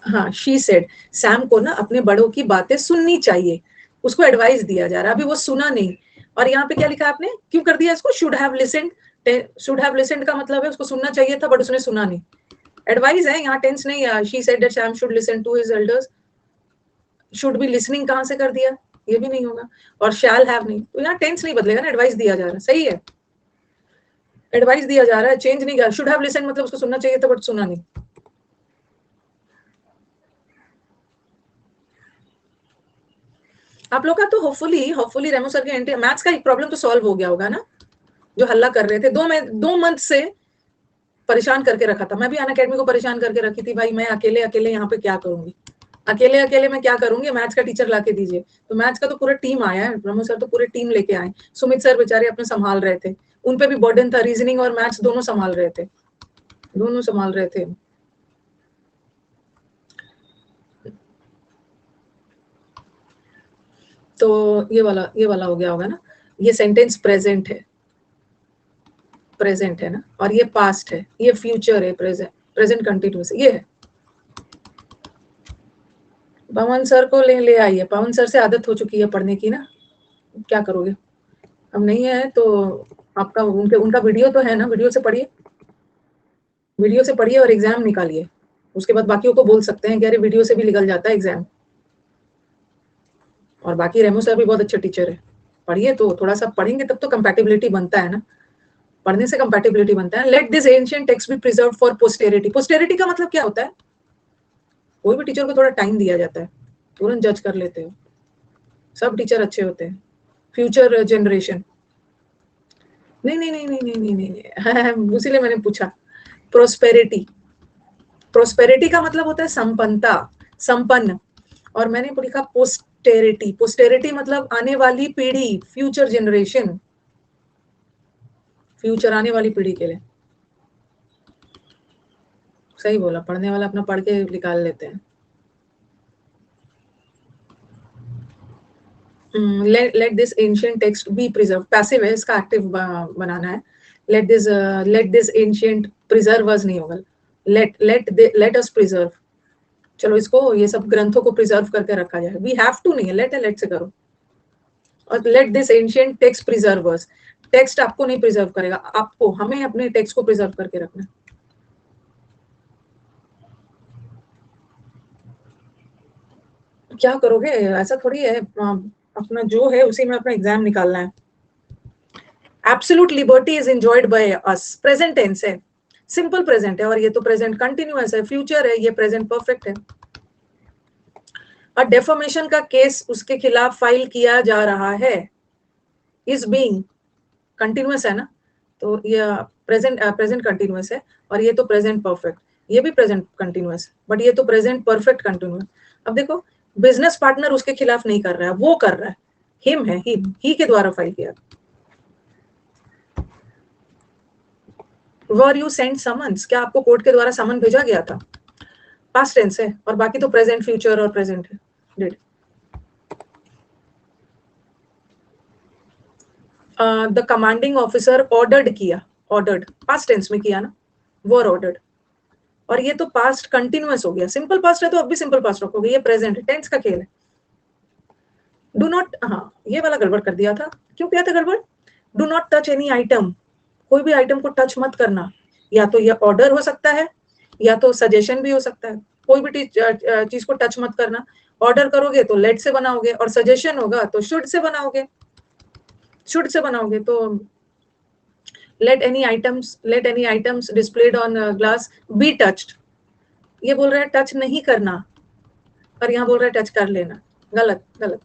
हाँ शी सेड, सैम को ना अपने बड़ों की बातें सुननी चाहिए, उसको एडवाइस दिया जा रहा है, अभी वो सुना नहीं, और यहाँ पे क्या लिखा आपने, क्यों कर दिया इसको, should have listened, should have listened का मतलब है उसको सुनना चाहिए था बट उसने सुना नहीं, एडवाइस है यहाँ, टेंस नहीं है, she said that Sam should listen to his elders, should be listening कहाँ से कर दिया, ये भी नहीं होगा, और शैल हैव नहीं, तो यहाँ टेंस नहीं बदलेगा ना, एडवाइस दिया जा रहा है, सही है, एडवाइस दिया जा रहा है, चेंज नहीं किया, शुड हैव लिसन मतलब उसको सुनना चाहिए था बट सुना नहीं। आप लोग का तो होपफुली रेमो सर के एंटी मैथ्स का एक प्रॉब्लम तो सॉल्व हो गया होगा ना, जो हल्ला कर रहे थे 2 मंथ से परेशान करके रखा था, मैं भी अनअकैडमी को परेशान करके रखी थी, भाई मैं अकेले अकेले यहाँ पे क्या करूंगी, अकेले अकेले मैं क्या करूंगी, मैथ्स का टीचर ला के दीजिए, तो मैथ्स का तो पूरा टीम आया है, ब्रह्म सर तो पूरे टीम लेके आए, सुमित सर बेचारे अपने संभाल रहे थे, उन पे भी बर्डन था, रीजनिंग और मैथ्स दोनों संभाल रहे थे, दोनों संभाल रहे थे। तो ये वाला हो गया होगा ना, ये सेंटेंस प्रेजेंट है, प्रेजेंट है ना, और ये पास्ट है, ये फ्यूचर है, प्रेजेंट कंटिन्यूअस ये है। पवन सर को ले आइए, पवन सर से आदत हो चुकी है पढ़ने की ना, क्या करोगे, अब नहीं है तो आपका उनका वीडियो तो है ना, वीडियो से पढ़िए, वीडियो से पढ़िए और एग्जाम निकालिए, उसके बाद बाकियों को बोल सकते हैं कि अरे वीडियो से भी निकल जाता है एग्जाम, और बाकी रेमो सर भी बहुत अच्छे टीचर है, पढ़िए, तो थोड़ा सा पढ़ेंगे तब तो कंपैटिबिलिटी बनता है ना, पढ़ने से कंपैटिबिलिटी बनता है। Let this ancient text be preserve for posterity, posterity का मतलब क्या होता है, कोई भी टीचर को थोड़ा टाइम दिया जाता है, तुरंत जज कर लेते हो, सब टीचर अच्छे होते हैं, फ्यूचर जनरेशन, नहीं नहीं नहीं नहीं नहीं नहीं नहीं, नहीं। उसीलिए मैंने पूछा, प्रोस्पेरिटी, प्रोस्पेरिटी का मतलब होता है संपन्नता, संपन्न, और मैंने लिखा पोस्टेरिटी, पोस्टेरिटी मतलब आने वाली पीढ़ी, फ्यूचर जनरेशन, फ्यूचर आने वाली पीढ़ी के लिए, सही बोला, पढ़ने वाला अपना पढ़ के निकाल लेते हैं। let this ancient text be preserved, passive है, इसका एक्टिव बनाना है, let this ancient preservers नहीं होगा, let us preserve, चलो इसको, ये सब ग्रंथों को प्रिजर्व करके रखा जाए, we have to नहीं है, let से करो, और let this ancient text preservers, text आपको नहीं प्रिजर्व करेगा, आपको, हमें अपने टेक्स्ट को प्रिजर्व करके रखना है। क्या करोगे, ऐसा थोड़ी है, अपना जो है उसी में अपना एग्जाम निकालना है। Absolute liberty is enjoyed by us, present tense है, सिंपल प्रेजेंट है, और ये तो प्रेजेंट कंटिन्यूअस है, फ्यूचर है, ये प्रेजेंट परफेक्ट है। और डेफर्मेशन का केस उसके खिलाफ फाइल किया जा रहा है, इज बीइंग कंटिन्यूअस है ना, तो ये प्रेजेंट कंटिन्यूअस है, और ये तो प्रेजेंट परफेक्ट, ये भी प्रेजेंट कंटिन्यूअस, बट ये तो प्रेजेंट परफेक्ट कंटिन्यूअस। अब देखो, बिजनेस पार्टनर उसके खिलाफ नहीं कर रहा है, वो कर रहा है, हिम है, ही के द्वारा फाइल किया। वर यू सेंड समन्स, क्या आपको कोर्ट के द्वारा समन भेजा गया था, पास्ट टेंस है, और बाकी तो प्रेजेंट, फ्यूचर और प्रेजेंट है, did. The commanding officer ordered किया, ऑर्डर्ड पास्ट टेंस में किया ना, वर ऑर्डर्ड, और ये तो पास्ट कंटिन्यूअस हो गया, सिंपल पास्ट है तो अब भी सिंपल पास्ट रखोगे, ये प्रेजेंट है, टेंस का खेल है। डू नॉट, हाँ ये वाला गड़बड़ कर दिया था, क्यों किया था गड़बड़, do not touch any item, कोई भी आइटम को टच मत करना, या तो ये ऑर्डर हो सकता है या तो सजेशन भी हो सकता है, कोई भी चीज को टच मत करना, ऑर्डर करोगे तो लेट से बनाओगे, और सजेशन होगा तो शुड से बनाओगे, शुड से बनाओगे तो let any items displayed on glass be touched. ये बोल रहा है टच नहीं करना और यहाँ बोल रहा है टच कर लेना. गलत गलत.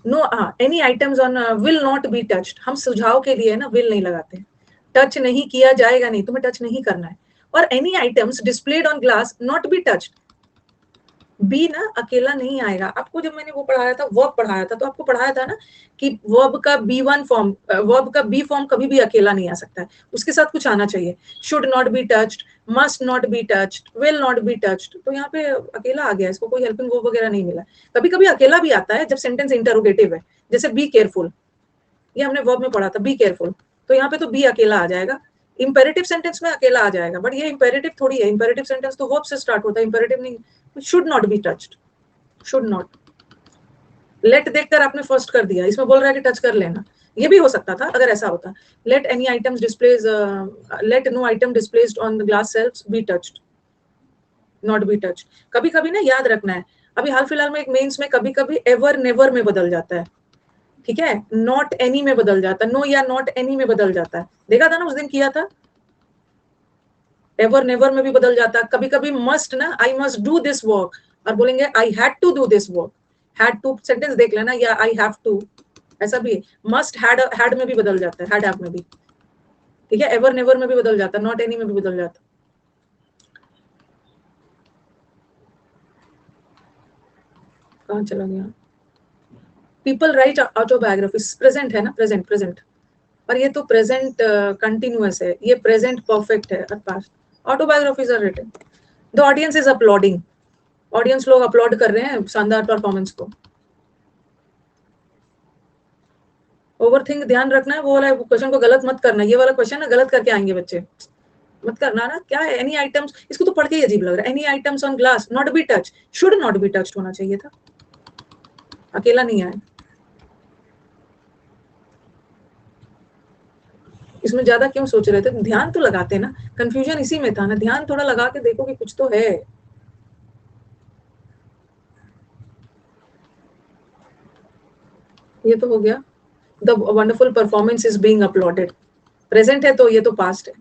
No, any items on will not be touched. हम सुझाव के लिए ना विल नहीं लगाते. टच नहीं किया जाएगा नहीं, तुम्हें टच नहीं करना है. और any items displayed on glass not be touched. Be ना अकेला नहीं आएगा. आपको जब मैंने वो पढ़ाया था, वर्ब पढ़ाया था, तो आपको पढ़ाया था ना कि वर्ब का B1 फॉर्म, वर्ब का बी फॉर्म कभी भी अकेला नहीं आ सकता है, उसके साथ कुछ आना चाहिए. Should not be touched, must not be touched, will not be touched. तो यहाँ पे अकेला आ गया, इसको कोई हेल्पिंग वर्ब वगैरह नहीं मिला. कभी कभी अकेला भी आता है जब सेंटेंस इंटरोगेटिव है, जैसे बी केयरफुल, ये हमने वर्ब में पढ़ा था, बी केयरफुल. तो यहाँ पे तो बी अकेला आ जाएगा. इंपेरेटिव सेंटेंस में अकेला आ जाएगा, बट ये इंपेरेटिव थोड़ी है. इंपेरेटिव सेंटेंस तो वर्ब से स्टार्ट होता है, इंपेरेटिव नहीं. Should not be touched, should not. Let देखकर आपने फर्स्ट कर दिया, इसमें बोल रहा है कि टच कर लेना. ये भी हो सकता था अगर ऐसा होता. Let any items displays, let no item displaced on the glass shelfs be touched, not be touched. कभी कभी ना याद रखना है, अभी हाल फिलहाल में एक मेंस में कभी कभी एवर नेवर में बदल जाता है. ठीक है, नॉट एनी में बदल जाता है, नो या नॉट एनी में बदल जाता है. देखा था ना उस दिन किया था. एवर नेवर में भी बदल जाता है. कभी कभी मस्ट ना, I must do this work, और बोलेंगे I had to do this work. Had to sentence देख लेना, या आई हैव टू, ऐसा भी. मस्ट हैड में भी बदल जाता है, हैड हैव में भी. ठीक है, एवर नेवर में भी बदल जाता है, नॉट एनी में भी बदल जाता है. कहाँ चला गया. People right autobiography. प्रेजेंट है ना, प्रेजेंट प्रेजेंट. और ये तो प्रेजेंट कंटिन्यूअस है, ये प्रेजेंट परफेक्ट है. और past autobiographies are written. The audience is uploading. Audience लोग अपलोड कर रहे हैं शानदार परफॉर्मेंस को. ओवरथिंक ध्यान रखना है, वो वाला क्वेश्चन को गलत मत करना. ये वाला क्वेश्चन ना गलत करके आएंगे बच्चे, मत करना ना. क्या है एनी आइटम्स, इसको तो पढ़ के ही अजीब लग रहा है. Any items on glass not be touch, should not be touched होना चाहिए था, अकेला नहीं आए. इसमें ज्यादा क्यों सोच रहे थे, ध्यान तो लगाते ना. कंफ्यूजन इसी में था ना, ध्यान थोड़ा लगा के देखो कि कुछ तो है. ये तो हो गया. The wonderful performance is being uploaded. Present है तो ये तो पास्ट है.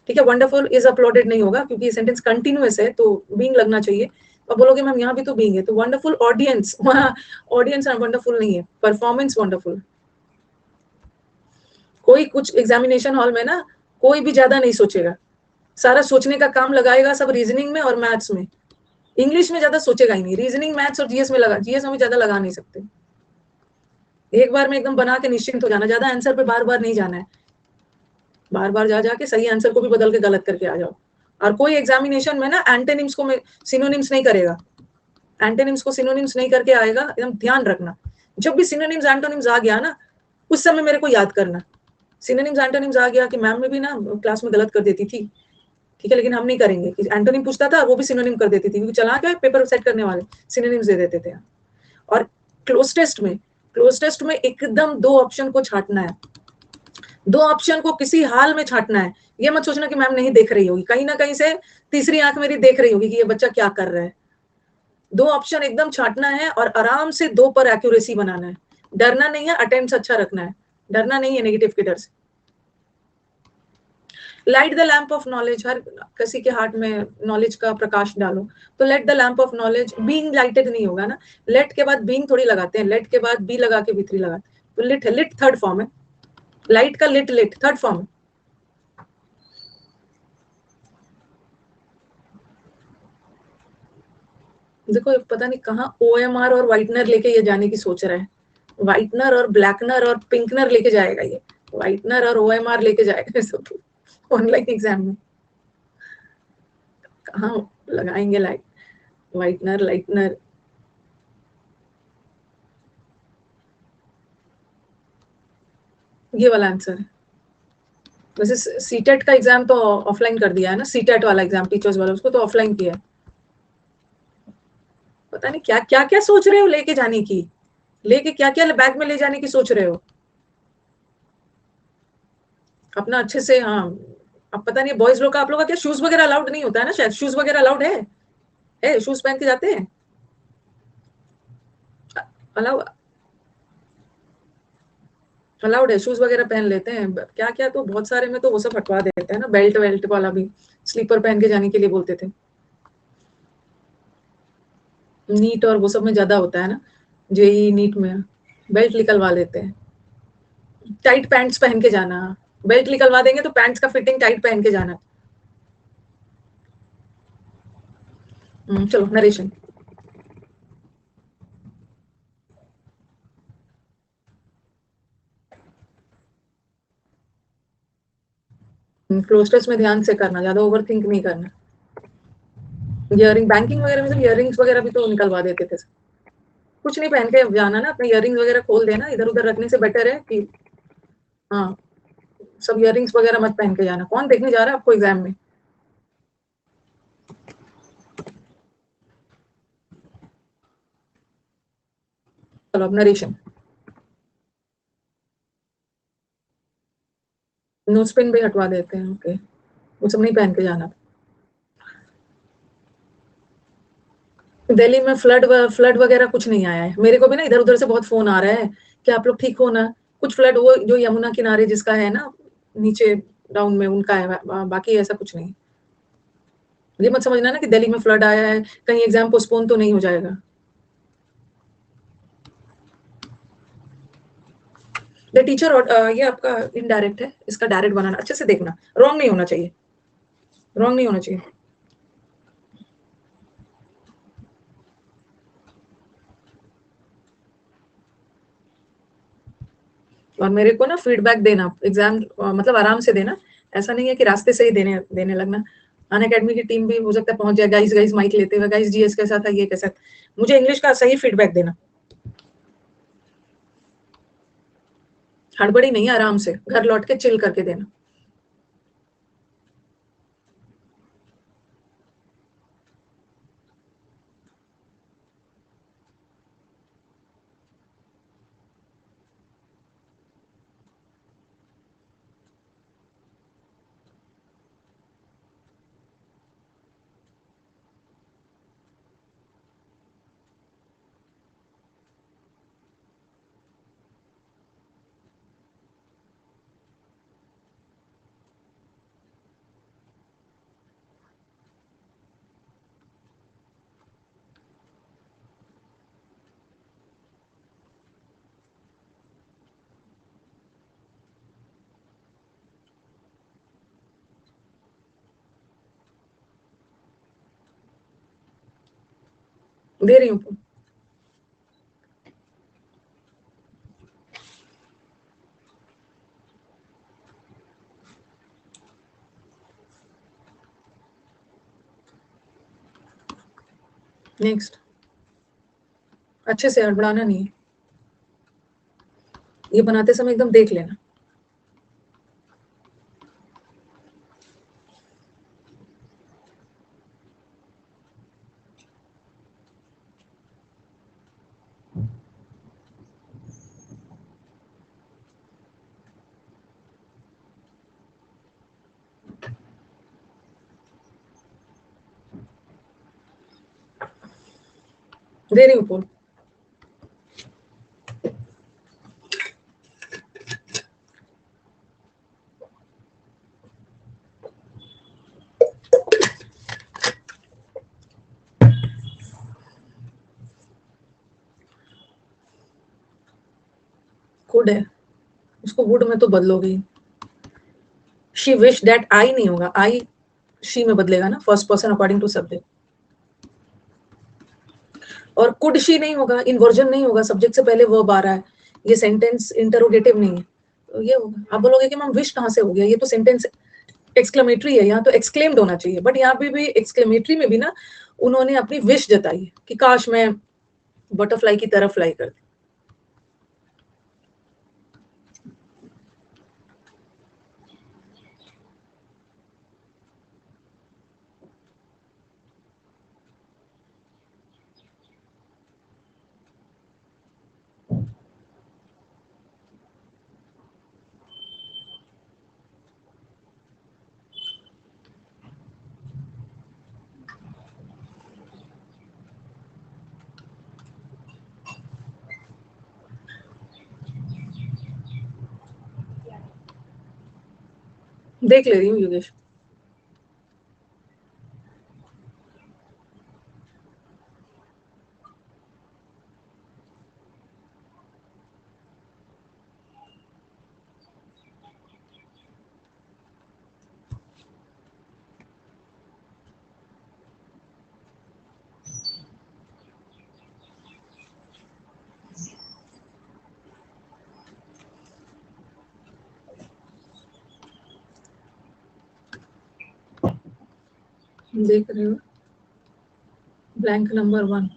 ठीक है, वंडरफुल इज अपलोडेड नहीं होगा क्योंकि सेंटेंस कंटिन्यूअस है, तो बीइंग लगना चाहिए. अब बोलोगे मैम यहाँ भी तो बीइंग है, तो वंडरफुल ऑडियंस, वहाँ ऑडियंस वंडरफुल नहीं है, परफॉर्मेंस वंडरफुल. कोई कुछ एग्जामिनेशन हॉल में ना कोई भी ज्यादा नहीं सोचेगा, सारा सोचने का काम लगाएगा सब रीजनिंग में और मैथ्स में. इंग्लिश में ज्यादा सोचेगा ही नहीं. रीजनिंग, मैथ्स और जीएस में लगा, जीएस में भी ज्यादा लगा नहीं सकते. एक बार में एकदम बना के निश्चिंत हो जाना, ज्यादा आंसर पे बार बार नहीं जाना है. बार बार जा जाके सही आंसर को भी बदल के गलत करके आ जाओ. और कोई एग्जामिनेशन में ना एंटोनिम्स को सिनोनिम्स नहीं करेगा. एंटोनिम्स को सिनोनिम्स नहीं करके आएगा, एकदम ध्यान रखना. जब भी सिनोनिम्स एंटोनिम्स आ गया ना, उस समय मेरे को याद करना. सिनोनिम्स एंटोनिम्स आ गया कि मैम में भी ना क्लास में गलत कर देती थी. ठीक है, लेकिन हम नहीं करेंगे. एंटोनिम पूछता था, वो भी सिनोनिम कर देती थी, क्योंकि चला क्या पेपर सेट करने वाले सिनोनिम्स दे देते थे. और क्लोज टेस्ट में एकदम दो ऑप्शन को छांटना है. दो ऑप्शन को किसी हाल में छांटना है. ये मत सोचना कि मैम नहीं देख रही होगी, कहीं ना कहीं से तीसरी आंख मेरी देख रही होगी कि ये बच्चा क्या कर रहा है. दो ऑप्शन एकदम छांटना है और आराम से दो पर एक्यूरेसी बनाना है. डरना नहीं है, अटेम्प्ट अच्छा रखना है. डरना नहीं है नेगेटिव के डर से. Light the lamp of knowledge. हर किसी के हार्ट में नॉलेज का प्रकाश डालो. तो let the lamp of knowledge, being lighted नहीं होगा ना. लेट के बाद बीइंग थोड़ी लगाते हैं, लेट के बाद बी लगा के भी3 लगाते हैं. तो लिट है, लिट थर्ड फॉर्म है. लाइट का लिट, लिट थर्ड फॉर्म है. देखो पता नहीं कहाँ OMR और व्हाइटनर लेके ये जाने की सोच रहा है. व्हाइटनर और ब्लैकनर और पिंकनर लेके जाएगा ये. व्हाइटनर और OMR लेके जाएगा सब ऑनलाइन एग्जाम में. कहाँ लगाएंगे लाइट, व्हाइटनर, लाइटनर. ये वाला आंसर है. वैसे सीटेट का एग्जाम तो ऑफलाइन कर दिया है ना, सीटेट वाला एग्जाम टीचर्स वाला, उसको तो ऑफलाइन किया है. पता नहीं क्या क्या क्या सोच रहे हो लेके जाने की, लेके क्या क्या बैग में ले जाने की सोच रहे हो. अपना अच्छे से. हाँ, अब पता नहीं बॉयज लोग का, आप लोग का क्या शूज वगैरह अलाउड नहीं होता है ना, शायद शूज वगैरह अलाउड है शूज पहन के जाते हैं अलाउ. अलाउड है, शूज वगैरह पहन लेते हैं, क्या क्या तो बहुत सारे में तो वो सब हटवा देते हैं ना, बेल्ट वेल्ट वाला भी स्लीपर पहन के जाने के लिए बोलते थे। नीट और वो सब में ज्यादा होता है ना, जेई नीट में बेल्ट निकलवा लेते हैं। टाइट पैंट्स पहन के जाना, बेल्ट निकलवा देंगे तो पैंट्स का फिटिंग टाइट पहन के जाना। चलो नरेशन। क्लोस्टर्स में ध्यान से करना, ज्यादा ओवर थिंक नहीं करना। इयरिंग बैंकिंग वगैरह में सब इयरिंग्स वगैरह भी तो निकलवा देते थे। कुछ नहीं पहन के जाना ना, अपने इयरिंग्स वगैरह खोल देना, इधर उधर रखने से बेटर है कि हाँ, सब इयरिंग्स वगैरह मत पहन के जाना। कौन देखने जा रहा है आपको एग्जाम में? चलो अब नरेशन। नोज पिन भी हटवा देते हैं, ओके, वो सब नहीं पहन के जाना। दिल्ली में फ्लड वगैरह कुछ नहीं आया है। मेरे को भी ना इधर उधर से बहुत फोन आ रहा है कि आप लोग ठीक हो ना। कुछ फ्लड वो जो यमुना किनारे जिसका है ना, नीचे डाउन में उनका है, बाकी ऐसा कुछ नहीं। ये मत समझना ना कि दिल्ली में फ्लड आया है, कहीं एग्जाम पोस्टपोन तो नहीं हो जाएगा। द टीचर, और ये आपका इनडायरेक्ट है, इसका डायरेक्ट बनाना अच्छे से देखना, रॉन्ग नहीं होना चाहिए, रॉन्ग नहीं होना चाहिए। और मेरे को ना फीडबैक देना एग्जाम, मतलब आराम से देना, ऐसा नहीं है कि रास्ते से ही देने देने लगना। अन अकेडमी की टीम भी हो सकता है पहुंच जाए, गाइस गाइस माइक लेते हुए, गाइस जीएस कैसा था, ये कैसा। मुझे इंग्लिश का सही फीडबैक देना, हड़बड़ी नहीं, आराम से घर लौट के चिल करके देना। दे रही हूँ। नेक्स्ट, अच्छे से हड़बड़ाना नहीं है, ये बनाते समय एकदम देख लेना। दे रही हूँ। गुड है, उसको गुड में तो बदलोगे। शी विश दैट आई नहीं होगा, आई शी में बदलेगा ना, first person according to subject. और कुड शी नहीं होगा, इन्वर्जन नहीं होगा, सब्जेक्ट से पहले वर्ब आ रहा है, ये सेंटेंस इंटरोगेटिव नहीं है, तो ये होगा। आप बोलोगे कि मैम विश कहाँ से हो गया, ये तो सेंटेंस एक्सक्लेमेटरी है, यहाँ तो एक्सक्लेम्ड होना चाहिए, बट यहाँ पे भी एक्सक्लेमेटरी में भी ना उन्होंने अपनी विश जताई है कि काश मैं बटरफ्लाई की तरह फ्लाई करती। देख ले रही हूँ योगेश। देख रहे हो, ब्लैंक नंबर 1।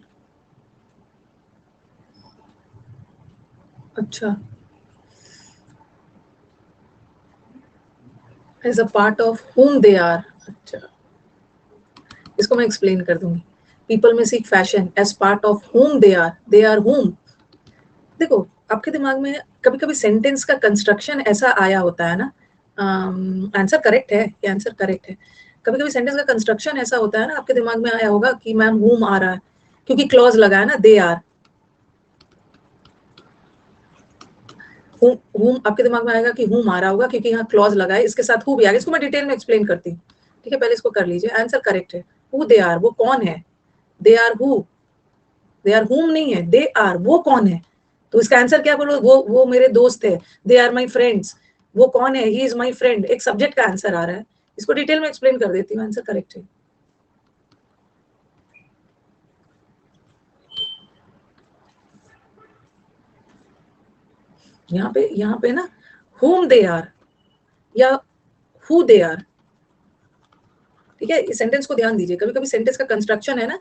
अच्छा, as a part of whom they are। अच्छा, इसको मैं एक्सप्लेन कर दूंगी। पीपल में seek fashion as part of they are whom। देखो, आपके दिमाग में कभी कभी सेंटेंस का कंस्ट्रक्शन ऐसा आया होता है ना, आंसर करेक्ट है, ये आंसर करेक्ट है। कभी कभी सेंटेंस का कंस्ट्रक्शन ऐसा होता है ना, आपके दिमाग में आया होगा कि मैम whom आ रहा है, क्योंकि क्लॉज लगा है ना, दे आर। whom आपके दिमाग में आएगा कि whom आ रहा होगा क्योंकि यहाँ क्लॉज लगा है, इसके साथ who भी आ गया। इसको मैं डिटेल में एक्सप्लेन करती हूँ, ठीक है, पहले इसको कर लीजिए। आंसर करेक्ट है, who they are, वो कौन है। They are who, they are whom नहीं है, दे आर वो कौन है। तो इसका आंसर क्या बोलो, वो मेरे दोस्त है, दे आर माई फ्रेंड्स। वो कौन है, ही इज माई फ्रेंड। एक सब्जेक्ट का आंसर आ रहा है, इसको डिटेल में एक्सप्लेन कर देती हूँ। आंसर करेक्ट है। यहाँ पे ना whom they are या who they are, ठीक है। इस सेंटेंस को ध्यान दीजिए, कभी कभी सेंटेंस का कंस्ट्रक्शन है ना,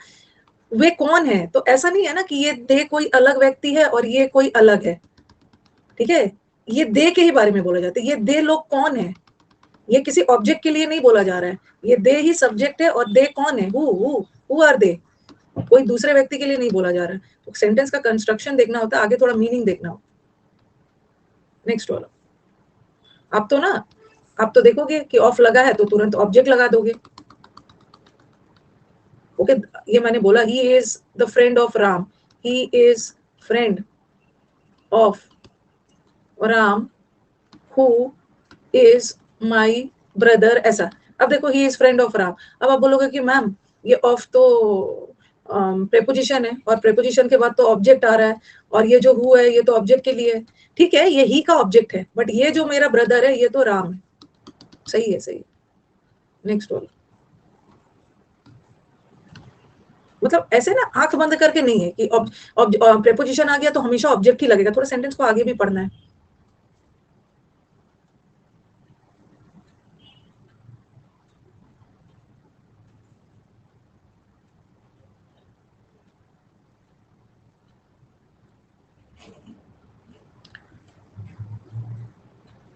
वे कौन है, तो ऐसा नहीं है ना कि ये दे कोई अलग व्यक्ति है और ये कोई अलग है, ठीक है। ये दे के ही बारे में बोला जाता है। ये दे लोग कौन है, ये किसी ऑब्जेक्ट के लिए नहीं बोला जा रहा है। ये दे ही सब्जेक्ट है और दे कौन है, हु आर दे, कोई दूसरे व्यक्ति के लिए नहीं बोला जा रहा है। तो सेंटेंस का कंस्ट्रक्शन देखना होता है, आगे थोड़ा मीनिंग देखना होता है। नेक्स्ट वाला। आप तो देखोगे कि ऑफ लगा है तो तुरंत ऑब्जेक्ट लगा दोगे। ओके, ये मैंने बोला he is the friend of Ram, he is friend of Ram who is my brother, ऐसा। अब देखो, he is friend of Ram. अब आप बोलोगे कि मैम ये ऑफ तो प्रेपोजिशन है और प्रेपोजिशन के बाद तो ऑब्जेक्ट आ रहा है, और ये जो हु है ये तो ऑब्जेक्ट के लिए है। ठीक है, ये ही का ऑब्जेक्ट है, बट ये जो मेरा ब्रदर है ये तो राम है। सही है, सही है। नेक्स्ट वाला। मतलब ऐसे ना आंख बंद करके नहीं है कि प्रेपोजिशन आ गया तो हमेशा ऑब्जेक्ट ही लगेगा। थोड़ा सेंटेंस को आगे भी पढ़ना है।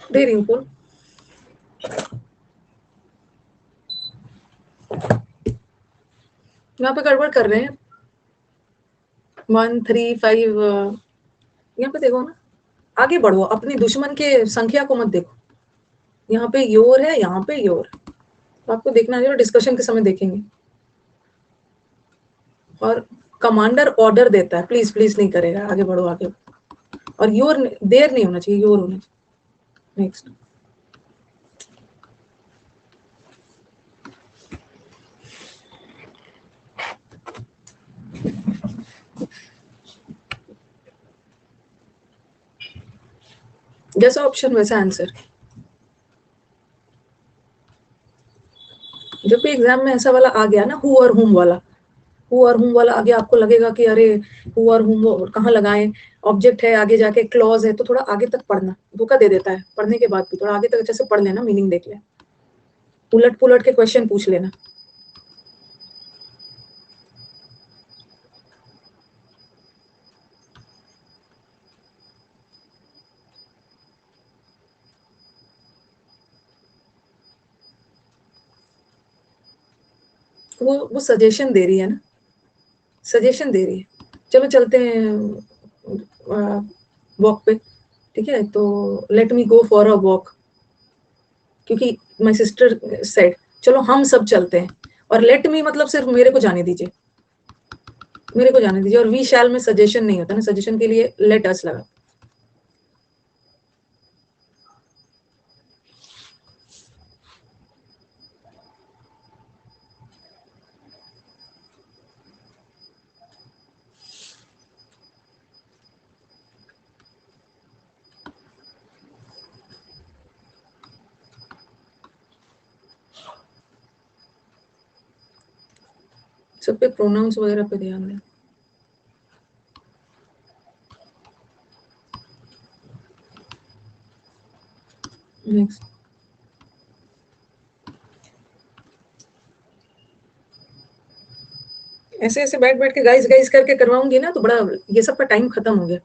दे रही हूँ फुल। यहाँ पे गड़बड़ कर रहे हैं। 1 3 5, यहाँ पे देखो ना, आगे बढ़ो, अपनी दुश्मन के संख्या को मत देखो। यहाँ पे योर है, यहाँ पे योर, तो आपको देखना है, डिस्कशन के समय देखेंगे। और कमांडर ऑर्डर देता है, प्लीज प्लीज नहीं करेगा, आगे बढ़ो आगे। और योर देर नहीं होना चाहिए, योर होना चाहिए। नेक्स्ट। जैसा ऑप्शन वैसा आंसर। जब भी एग्जाम में ऐसा वाला आ गया ना, हु और हुम वाला, हु और हुम वाला आगे, आपको लगेगा कि अरे हु और हुम कहाँ लगाएं, ऑब्जेक्ट है, आगे जाके क्लॉज है, तो थोड़ा आगे तक पढ़ना। धोखा दे देता है पढ़ने के बाद भी, थोड़ा आगे तक अच्छे से पढ़ लेना, मीनिंग देख लेना, उलट पुलट के क्वेश्चन पूछ लेना। वो सजेशन दे रही है ना, सजेशन दे रही है। चलो चलते हैं वॉक पे, ठीक है। तो let me go for a walk, क्योंकि माय सिस्टर सेड चलो हम सब चलते हैं। और लेट मी मतलब सिर्फ मेरे को जाने दीजिए, मेरे को जाने दीजिए। और वी शैल में सजेशन नहीं होता ना, सजेशन के लिए लेट अस लगा। सब पे प्रोनाउंस वगैरह पे ध्यान दें। नेक्स्ट, ऐसे ऐसे बैठ बैठ के गाइस गाइस करके करवाऊंगी ना तो बड़ा ये सब का टाइम खत्म हो गया।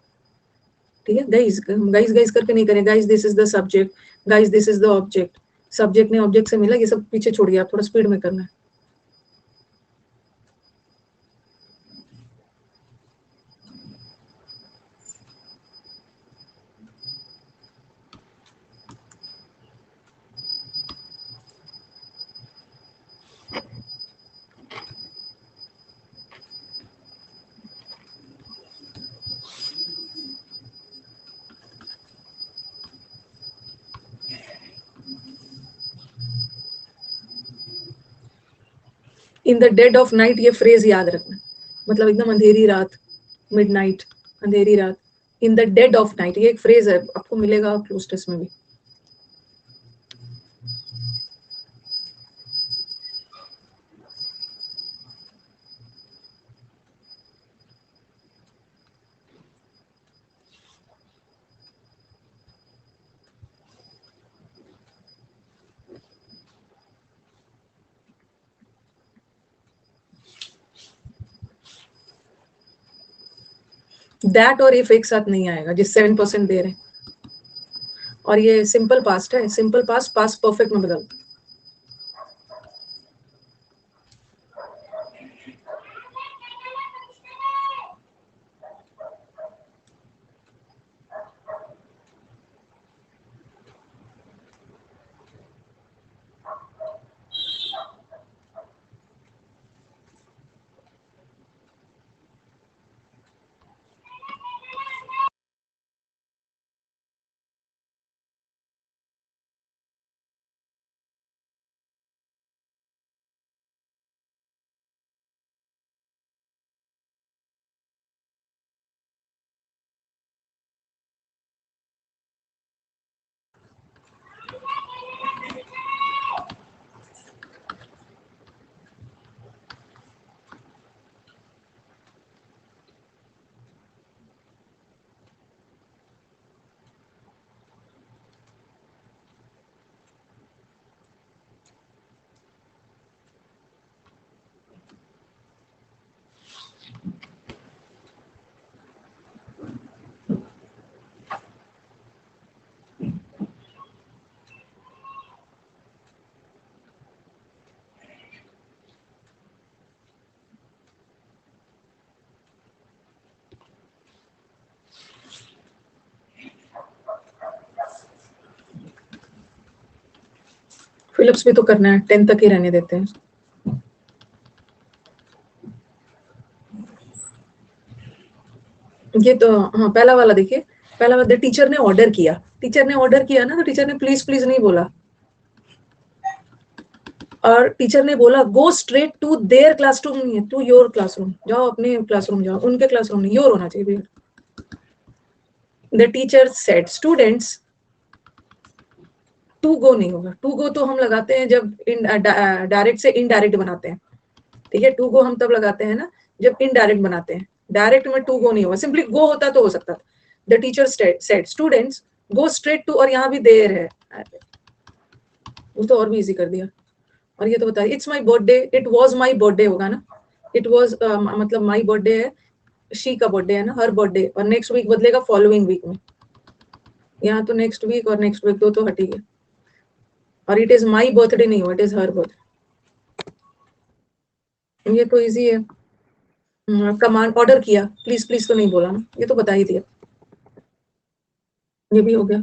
ठीक है, गाइस गाइस गाइस करके नहीं करें। Guys this is the subject, guys this is the object, subject ने ऑब्जेक्ट से मिला, ये सब पीछे छोड़िए, आप थोड़ा स्पीड में करना है। In the dead of night, ये फ्रेज याद रखना, मतलब एकदम अंधेरी रात, मिडनाइट, अंधेरी रात, in the dead of night, ये एक फ्रेज है, आपको मिलेगा क्लोज टेस्ट में भी। दैट और इफ एक साथ नहीं आएगा, जिस 7% दे रहे हैं, और ये सिंपल पास्ट है, सिंपल पास्ट पास्ट परफेक्ट में बदल। फिलिप्स भी तो करना है, 10 तक ही रहने देते हैं। ये तो हाँ, पहला वाला देखिए, पहला वाला टीचर ने ऑर्डर किया, टीचर ने ऑर्डर किया ना, तो टीचर ने प्लीज प्लीज नहीं बोला, और टीचर ने बोला go straight to their classroom, नहीं है टू योर क्लासरूम, जाओ अपने क्लासरूम जाओ, उनके क्लासरूम नहीं, योर होना चाहिए। The teacher said students, to go नहीं होगा, टू गो तो हम लगाते हैं जब डायरेक्ट से इनडायरेक्ट बनाते हैं। ठीक है, टू गो हम तब लगाते हैं ना जब इनडायरेक्ट बनाते हैं, डायरेक्ट में टू गो नहीं होगा, सिंपली गो होता तो हो सकता। The teacher said students go straight to, और यहाँ भी देर है, वो तो और भी इजी कर दिया। और ये तो बताइए, it's my birthday, it was my birthday होगा ना, इट वॉज मतलब माई बर्थडे है, शी का बर्थडे है ना, हर बर्थडे, और नेक्स्ट वीक बदलेगा फॉलोइंग वीक में, यहाँ तो नेक्स्ट वीक और नेक्स्ट वीक दो तो हटी गया, और इट इज माई बर्थडे नहीं हुआ, इट इज हर बर्थडे। ये तो इजी है। कमांड ऑर्डर किया, प्लीज प्लीज तो नहीं बोला ना, ये तो बता ही दिया। ये भी हो गया।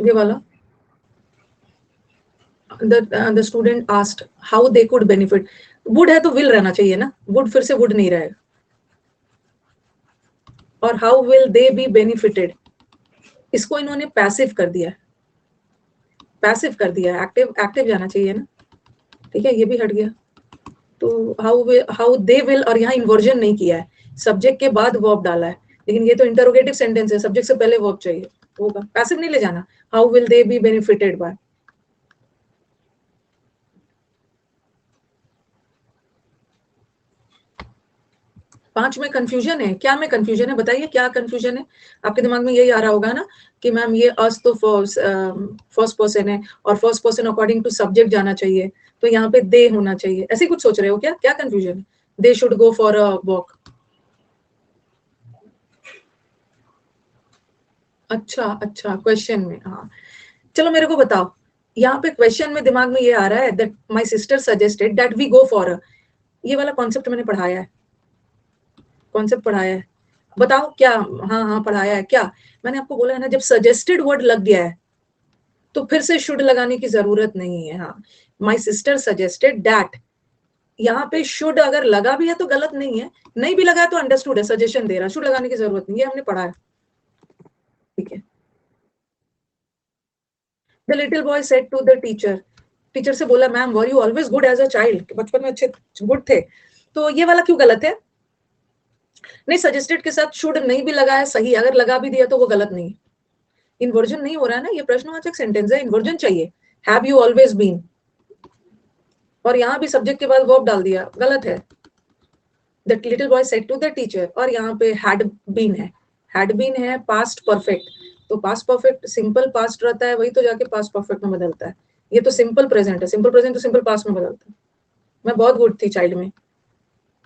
ये वाला, the student asked how they could benefit, would है तो विल रहना चाहिए ना, वुड फिर से वुड नहीं रहेगा, और how will they be benefited, इसको इन्होंने पैसिव कर दिया, पैसिव कर दिया, एक्टिव एक्टिव जाना चाहिए ना। ठीक है, ये भी हट गया। तो हाउ दे विल, और यहाँ इन्वर्जन नहीं किया है, सब्जेक्ट के बाद वर्ब डाला है, लेकिन ये तो इंटरोगेटिव सेंटेंस है, सब्जेक्ट से पहले वर्ब चाहिए, होगा, पैसिव नहीं ले जाना। How will they be benefited bye, 5 में कंफ्यूजन है, क्या में कंफ्यूजन है बताइए, क्या कंफ्यूजन है? आपके दिमाग में यही आ रहा होगा ना कि मैम ये अस तो फर्स्ट पर्सन है और first person according to subject जाना चाहिए, तो यहाँ पे दे होना चाहिए, ऐसे कुछ सोच रहे हो क्या? क्या कंफ्यूजन है? They should go for a walk. अच्छा अच्छा, क्वेश्चन में, हाँ चलो मेरे को बताओ, यहाँ पे क्वेश्चन में दिमाग में ये आ रहा है that my sister suggested that we go for, ये वाला कॉन्सेप्ट मैंने पढ़ाया है, कॉन्सेप्ट पढ़ाया है, बताओ क्या? हाँ हाँ पढ़ाया है क्या? मैंने आपको बोला है ना, जब सजेस्टेड वर्ड लग गया है तो फिर से शुड लगाने की जरूरत नहीं है। हाँ, माई सिस्टर सजेस्टेड दैट, यहाँ पे शुड अगर लगा भी है तो गलत नहीं है, नहीं भी लगा है तो अंडरस्टूड है, सजेशन दे रहा, शुड लगाने की जरूरत नहीं है, हमने पढ़ा है, ठीक है। The little boy said to the teacher, teacher से बोला ma'am were you always good as a child, बचपन में अच्छे गुड थे, तो ये वाला क्यों गलत है? नहीं, सजेस्टेड के साथ शुड नहीं भी लगा है सही, अगर लगा भी दिया तो वो गलत नहीं, इन्वर्जन नहीं हो रहा है ना, ये प्रश्नवाचक सेंटेंस है, इन्वर्जन चाहिए, हैव यू ऑलवेज बीन, और यहाँ भी सब्जेक्ट के बाद वर्ब डाल दिया, गलत है। The little boy said to the teacher, और यहाँ पे हैड बीन है, हैड बीन है पास्ट परफेक्ट, तो पास्ट परफेक्ट सिंपल पास्ट रहता है, वही तो जाके पास्ट परफेक्ट में बदलता है, ये तो सिंपल प्रेजेंट है, सिंपल प्रेजेंट तो सिंपल पास्ट में बदलता है। मैं बहुत गुड थी चाइल्ड में,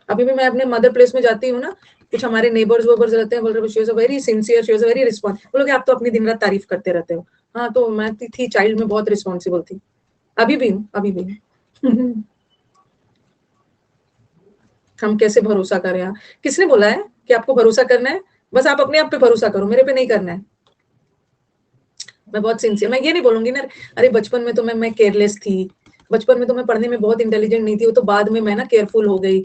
अभी भी मैं अपने मदर प्लेस में जाती हूँ ना, कुछ हमारे नेबर्स वेबर्स रहते हैं, बोल रहे she was very sincere, she was very response, बोलोगे आप तो अपनी दिन रात तारीफ करते रहते हो, हाँ तो मैं थी चाइल्ड में बहुत रिस्पॉन्सिबल थी, अभी भी हूँ, अभी भी हूँ। हम कैसे भरोसा करें? यहाँ किसने बोला है कि आपको भरोसा करना है? बस आप अपने आप पे भरोसा करो, मेरे पे नहीं करना है। मैं बहुत सिंसियर, मैं ये नहीं बोलूंगी ना अरे बचपन में तो मैं केयरलेस थी, बचपन में तो मैं पढ़ने में बहुत इंटेलिजेंट नहीं थी, वो तो बाद में मैं ना केयरफुल हो गई,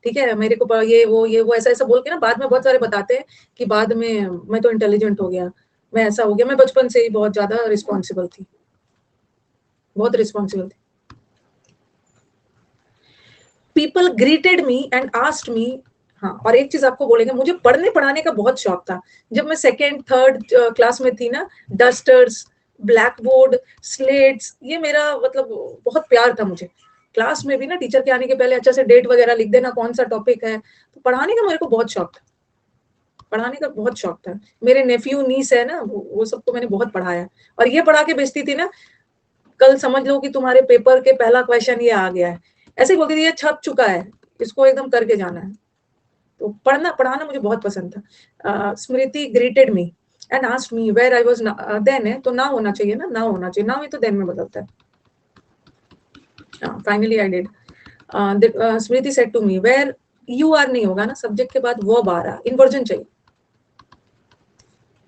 ठीक है, मेरे को ये वो ऐसा ऐसा बोल के ना बाद में बहुत सारे बताते हैं कि बाद में मैं तो इंटेलिजेंट हो गया, मैं ऐसा हो गया, मैं बचपन से ही बहुत ज्यादा रिस्पॉन्सिबल थी, बहुत रिस्पॉन्सिबल थी। People greeted me and asked मी, हाँ और एक चीज आपको बोलेंगे, मुझे पढ़ने पढ़ाने का बहुत शौक था, जब मैं सेकेंड थर्ड क्लास में थी ना, डस्टर्स, ब्लैक बोर्ड, स्लेट्स, ये मेरा मतलब बहुत प्यार था मुझे, क्लास में भी ना टीचर के आने के पहले अच्छा से डेट वगैरह लिख देना कौन सा टॉपिक है, तो पढ़ाने का मेरे को बहुत शौक था, पढ़ाने का बहुत शौक था। मेरे नेफ्यू नीस है ना, वो सबको मैंने बहुत पढ़ाया, और ये पढ़ा के बेचती थी ना, कल समझ लो कि तुम्हारे पेपर के पहला क्वेश्चन ये आ गया है, ऐसे ही बोलती थी ये छप चुका है, इसको एकदम करके जाना है, तो पढ़ना पढ़ाना मुझे बहुत पसंद था। Smriti greeted me and asked me where I was, then है तो ना होना चाहिए ना, ना होना चाहिए, ना ही तो देन में बदलता है। Finally I did, Smriti said to me, where you are नहीं होगा ना, सब्जेक्ट के बाद वर्ब आ रहा, इन्वर्जन चाहिए,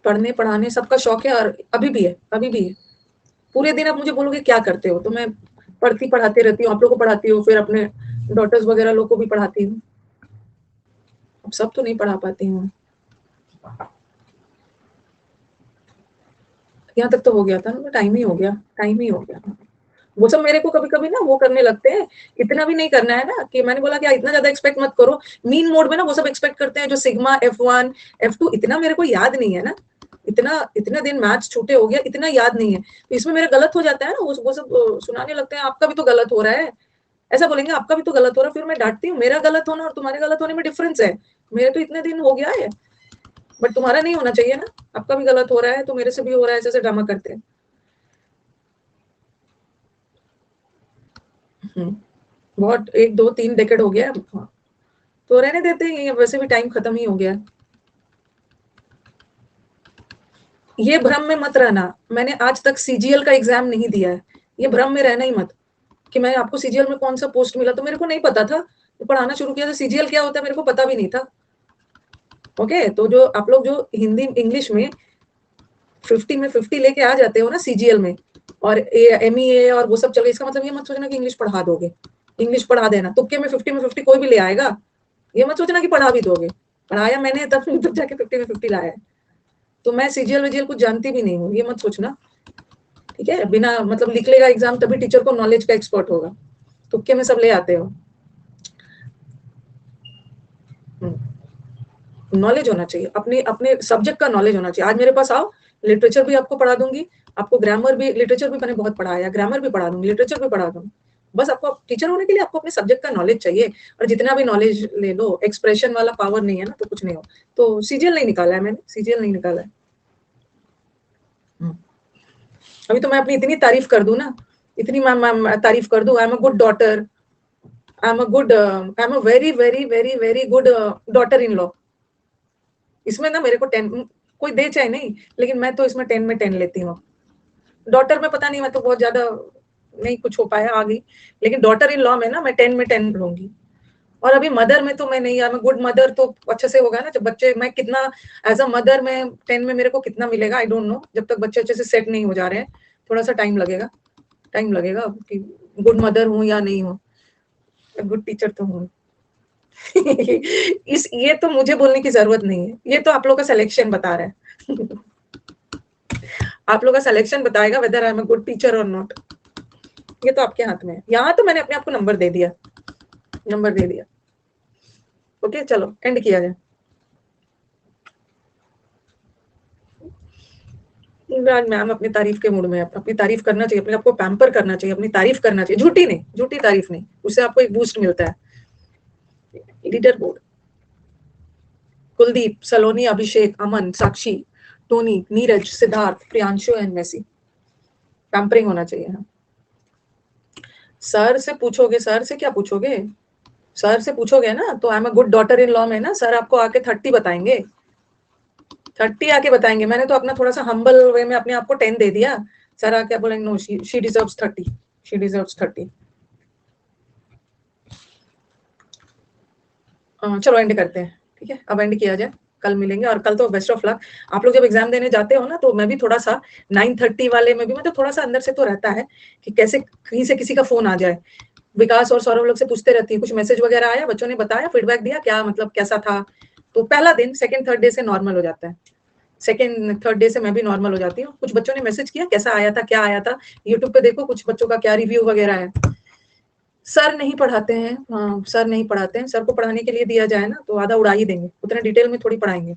पढ़ने पढ़ाने सबका शौक है और अभी भी है, अभी भी है, पूरे दिन आप मुझे बोलोगे क्या करते हो, तो मैं पढ़ती पढ़ाती रहती हूँ, आप लोग को पढ़ाती हूँ, फिर अपने डॉटर्स वगैरह लोग को भी पढ़ाती हूँ, अब सब तो नहीं पढ़ा पाती हूँ, यहाँ तक तो हो गया था ना, टाइम ही हो गया, टाइम ही हो गया। वो सब मेरे को कभी कभी ना वो करने लगते हैं, इतना भी नहीं करना है ना, कि मैंने बोला कि इतना ज्यादा एक्सपेक्ट मत करो, मीन मोड में ना वो सब एक्सपेक्ट करते हैं जो सिग्मा F1 F2, इतना मेरे को याद नहीं है ना, इतना इतने दिन मैथ्स छूटे हो गया, इतना याद नहीं है, तो इसमें मेरा गलत हो जाता है ना, वो सब सुनाने लगते हैं आपका भी तो गलत हो रहा है, ऐसा बोलेंगे आपका भी तो गलत हो रहा है, फिर मैं डांटती हूँ, मेरा गलत होना और तुम्हारे गलत होने में डिफरेंस है, मेरे तो इतने दिन हो गया है, बट तुम्हारा नहीं होना चाहिए ना, आपका भी गलत हो रहा है तो मेरे से भी हो रहा है, ऐसे ड्रामा करते हैं। बहुत 1 2 3 डेकेड हो गया, हाँ, तो रहने देते हैं, वैसे भी टाइम खत्म ही हो गया। ये भ्रम में मत रहना, मैंने आज तक सीजीएल का एग्जाम नहीं दिया है, ये भ्रम में रहना ही मत कि मैं आपको सीजीएल में कौन सा पोस्ट मिला, तो मेरे को नहीं पता था, तो पढ़ाना शुरू किया तो सीजीएल क्या होता है मेरे को पता भी नहीं था। ओके, तो जो आप लोग जो हिंदी इंग्लिश में 50 में 50 लेके आ जाते हो ना सीजीएल में, और एमईए और वो सब चल, इसका मतलब ये मत सोचना कि इंग्लिश पढ़ा दोगे, इंग्लिश पढ़ा देना, तुक्के में 50 में 50 कोई भी ले आएगा, ये मत सोचना कि पढ़ा भी दोगे, पढ़ाया मैंने तब जाके 50 में 50 लाया है, तो मैं सीजीएल वीजीएल कुछ जानती भी नहीं हूँ, ये मत सोचना, ठीक है, बिना मतलब लिख लेगा एग्जाम तभी टीचर को नॉलेज का एक्सपर्ट होगा, तुक्के में सब ले आते हो, नॉलेज होना चाहिए, अपने अपने सब्जेक्ट का नॉलेज होना चाहिए। आज मेरे पास आओ, लिटरेचर भी आपको पढ़ा दूंगी, आपको ग्रामर भी, लिटरेचर भी मैंने बहुत पढ़ाया, ग्रामर भी पढ़ा दूंगी, लिटरेचर भी पढ़ा दूंगी, बस आपको टीचर होने के लिए आपको अपने सब्जेक्ट का नॉलेज चाहिए, और जितना भी नॉलेज ले लो, एक्सप्रेशन वाला पावर नहीं है ना, तो कुछ नहीं हो। तो सीजीएल नहीं निकाला है मैंने, सीजीएल नहीं निकाला है। अभी तो मैं अपनी इतनी तारीफ कर दूं ना, इतनी मैं तारीफ कर दूं, I am a good daughter, I am a very very very very good daughter in law. इसमें ना मेरे को 10, कोई दे चाहे नहीं, लेकिन मैं तो इसमें 10 में 10 लेती हूँ। डॉटर में पता नहीं, मैं तो बहुत ज्यादा नहीं कुछ हो पाया, आ गई, लेकिन डॉटर इन लॉ में ना मैं 10 में 10 लूंगी। और अभी मदर में तो मैं नहीं, आई एम गुड मदर, तो अच्छे से होगा ना जब बच्चे, मैं कितना एज अ मदर में 10 में मेरे को कितना मिलेगा आई डोंट नो, जब तक बच्चे अच्छे से सेट नहीं हो जा रहे हैं, थोड़ा सा टाइम लगेगा कि गुड मदर हूँ या नहीं हूँ, गुड टीचर तो हूँ। इस ये तो मुझे बोलने की जरूरत नहीं है, ये तो आप लोग का सिलेक्शन बता रहा है। आप लोग का सिलेक्शन बताएगा whether I am a good teacher और नॉट, ये तो आपके हाथ में है। यहाँ तो मैंने अपने आप को नंबर दे दिया, नंबर दे दिया। ओके चलो एंड किया जाए। आज मैम अपनी तारीफ के मूड में है, अपनी तारीफ करना चाहिए, अपने आपको पैम्पर करना चाहिए, अपनी तारीफ करना चाहिए, झूठी नहीं, झूठी तारीफ नहीं, उससे आपको एक बूस्ट मिलता है। Editor board, Kuldeep, Saloni, Abhishek, Aman, Sakshi, Tony, Neeraj, Siddharth, Priyanshu and Messi. Pampering होना चाहिए। हाँ, सर से पूछोगे, सर से क्या पूछोगे, सर से पूछोगे ना तो I am a good daughter in law में ना सर आपको आके 30 बताएंगे, 30 आके बताएंगे। मैंने तो अपना थोड़ा सा हम्बल वे में अपने आप को 10 दे दिया, सर आके बोलेंगे no she deserves 30, she deserves 30। चलो एंड करते हैं, ठीक है, अब एंड किया जाए, कल मिलेंगे। और कल तो बेस्ट ऑफ लक। आप लोग जब एग्जाम देने जाते हो ना, तो मैं भी थोड़ा सा 9:30 वाले में भी मतलब थोड़ा सा अंदर से तो रहता है कि कैसे कहीं से किसी का फोन आ जाए। विकास और सौरभ लोग से पूछते रहती है, कुछ मैसेज वगैरह आया, बच्चों ने बताया, फीडबैक दिया क्या, मतलब कैसा था। तो पहला दिन सेकंड थर्ड डे से नॉर्मल हो जाता है, सेकंड थर्ड डे से मैं भी नॉर्मल हो जाती हूँ। कुछ बच्चों ने मैसेज किया कैसा आया था, क्या आया था, यूट्यूब पे देखो कुछ बच्चों का क्या रिव्यू वगैरह है। सर नहीं पढ़ाते हैं, हाँ सर नहीं पढ़ाते हैं, सर को पढ़ाने के लिए दिया जाए ना तो आधा उड़ा ही देंगे, उतना डिटेल में थोड़ी पढ़ाएंगे।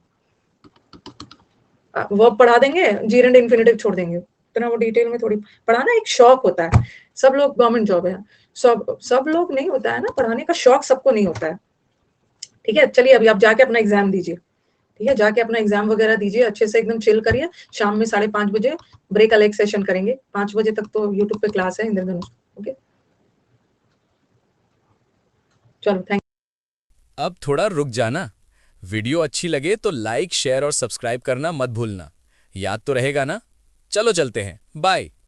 वर्ब पढ़ा देंगे, जीरेंड इन्फिनेटिव छोड़ देंगे, उतना वो डिटेल में थोड़ी। पढ़ाना एक शौक होता है, सब लोग गवर्नमेंट जॉब है, सब लोग नहीं होता है ना, पढ़ाने का शौक सबको नहीं होता है। ठीक है चलिए अभी आप जाके अपना एग्जाम दीजिए, ठीक है, जाके अपना एग्जाम वगैरह दीजिए, अच्छे से एकदम चिल करिए। शाम में 5:30 बजे ब्रेक अलग सेशन करेंगे, 5 बजे तक तो यूट्यूब पे क्लास है इंद्रधनुष। ओके चलो थैंक। अब थोड़ा रुक जाना। वीडियो अच्छी लगे तो लाइक शेयर और सब्सक्राइब करना मत भूलना। याद तो रहेगा ना। चलो चलते हैं, बाय।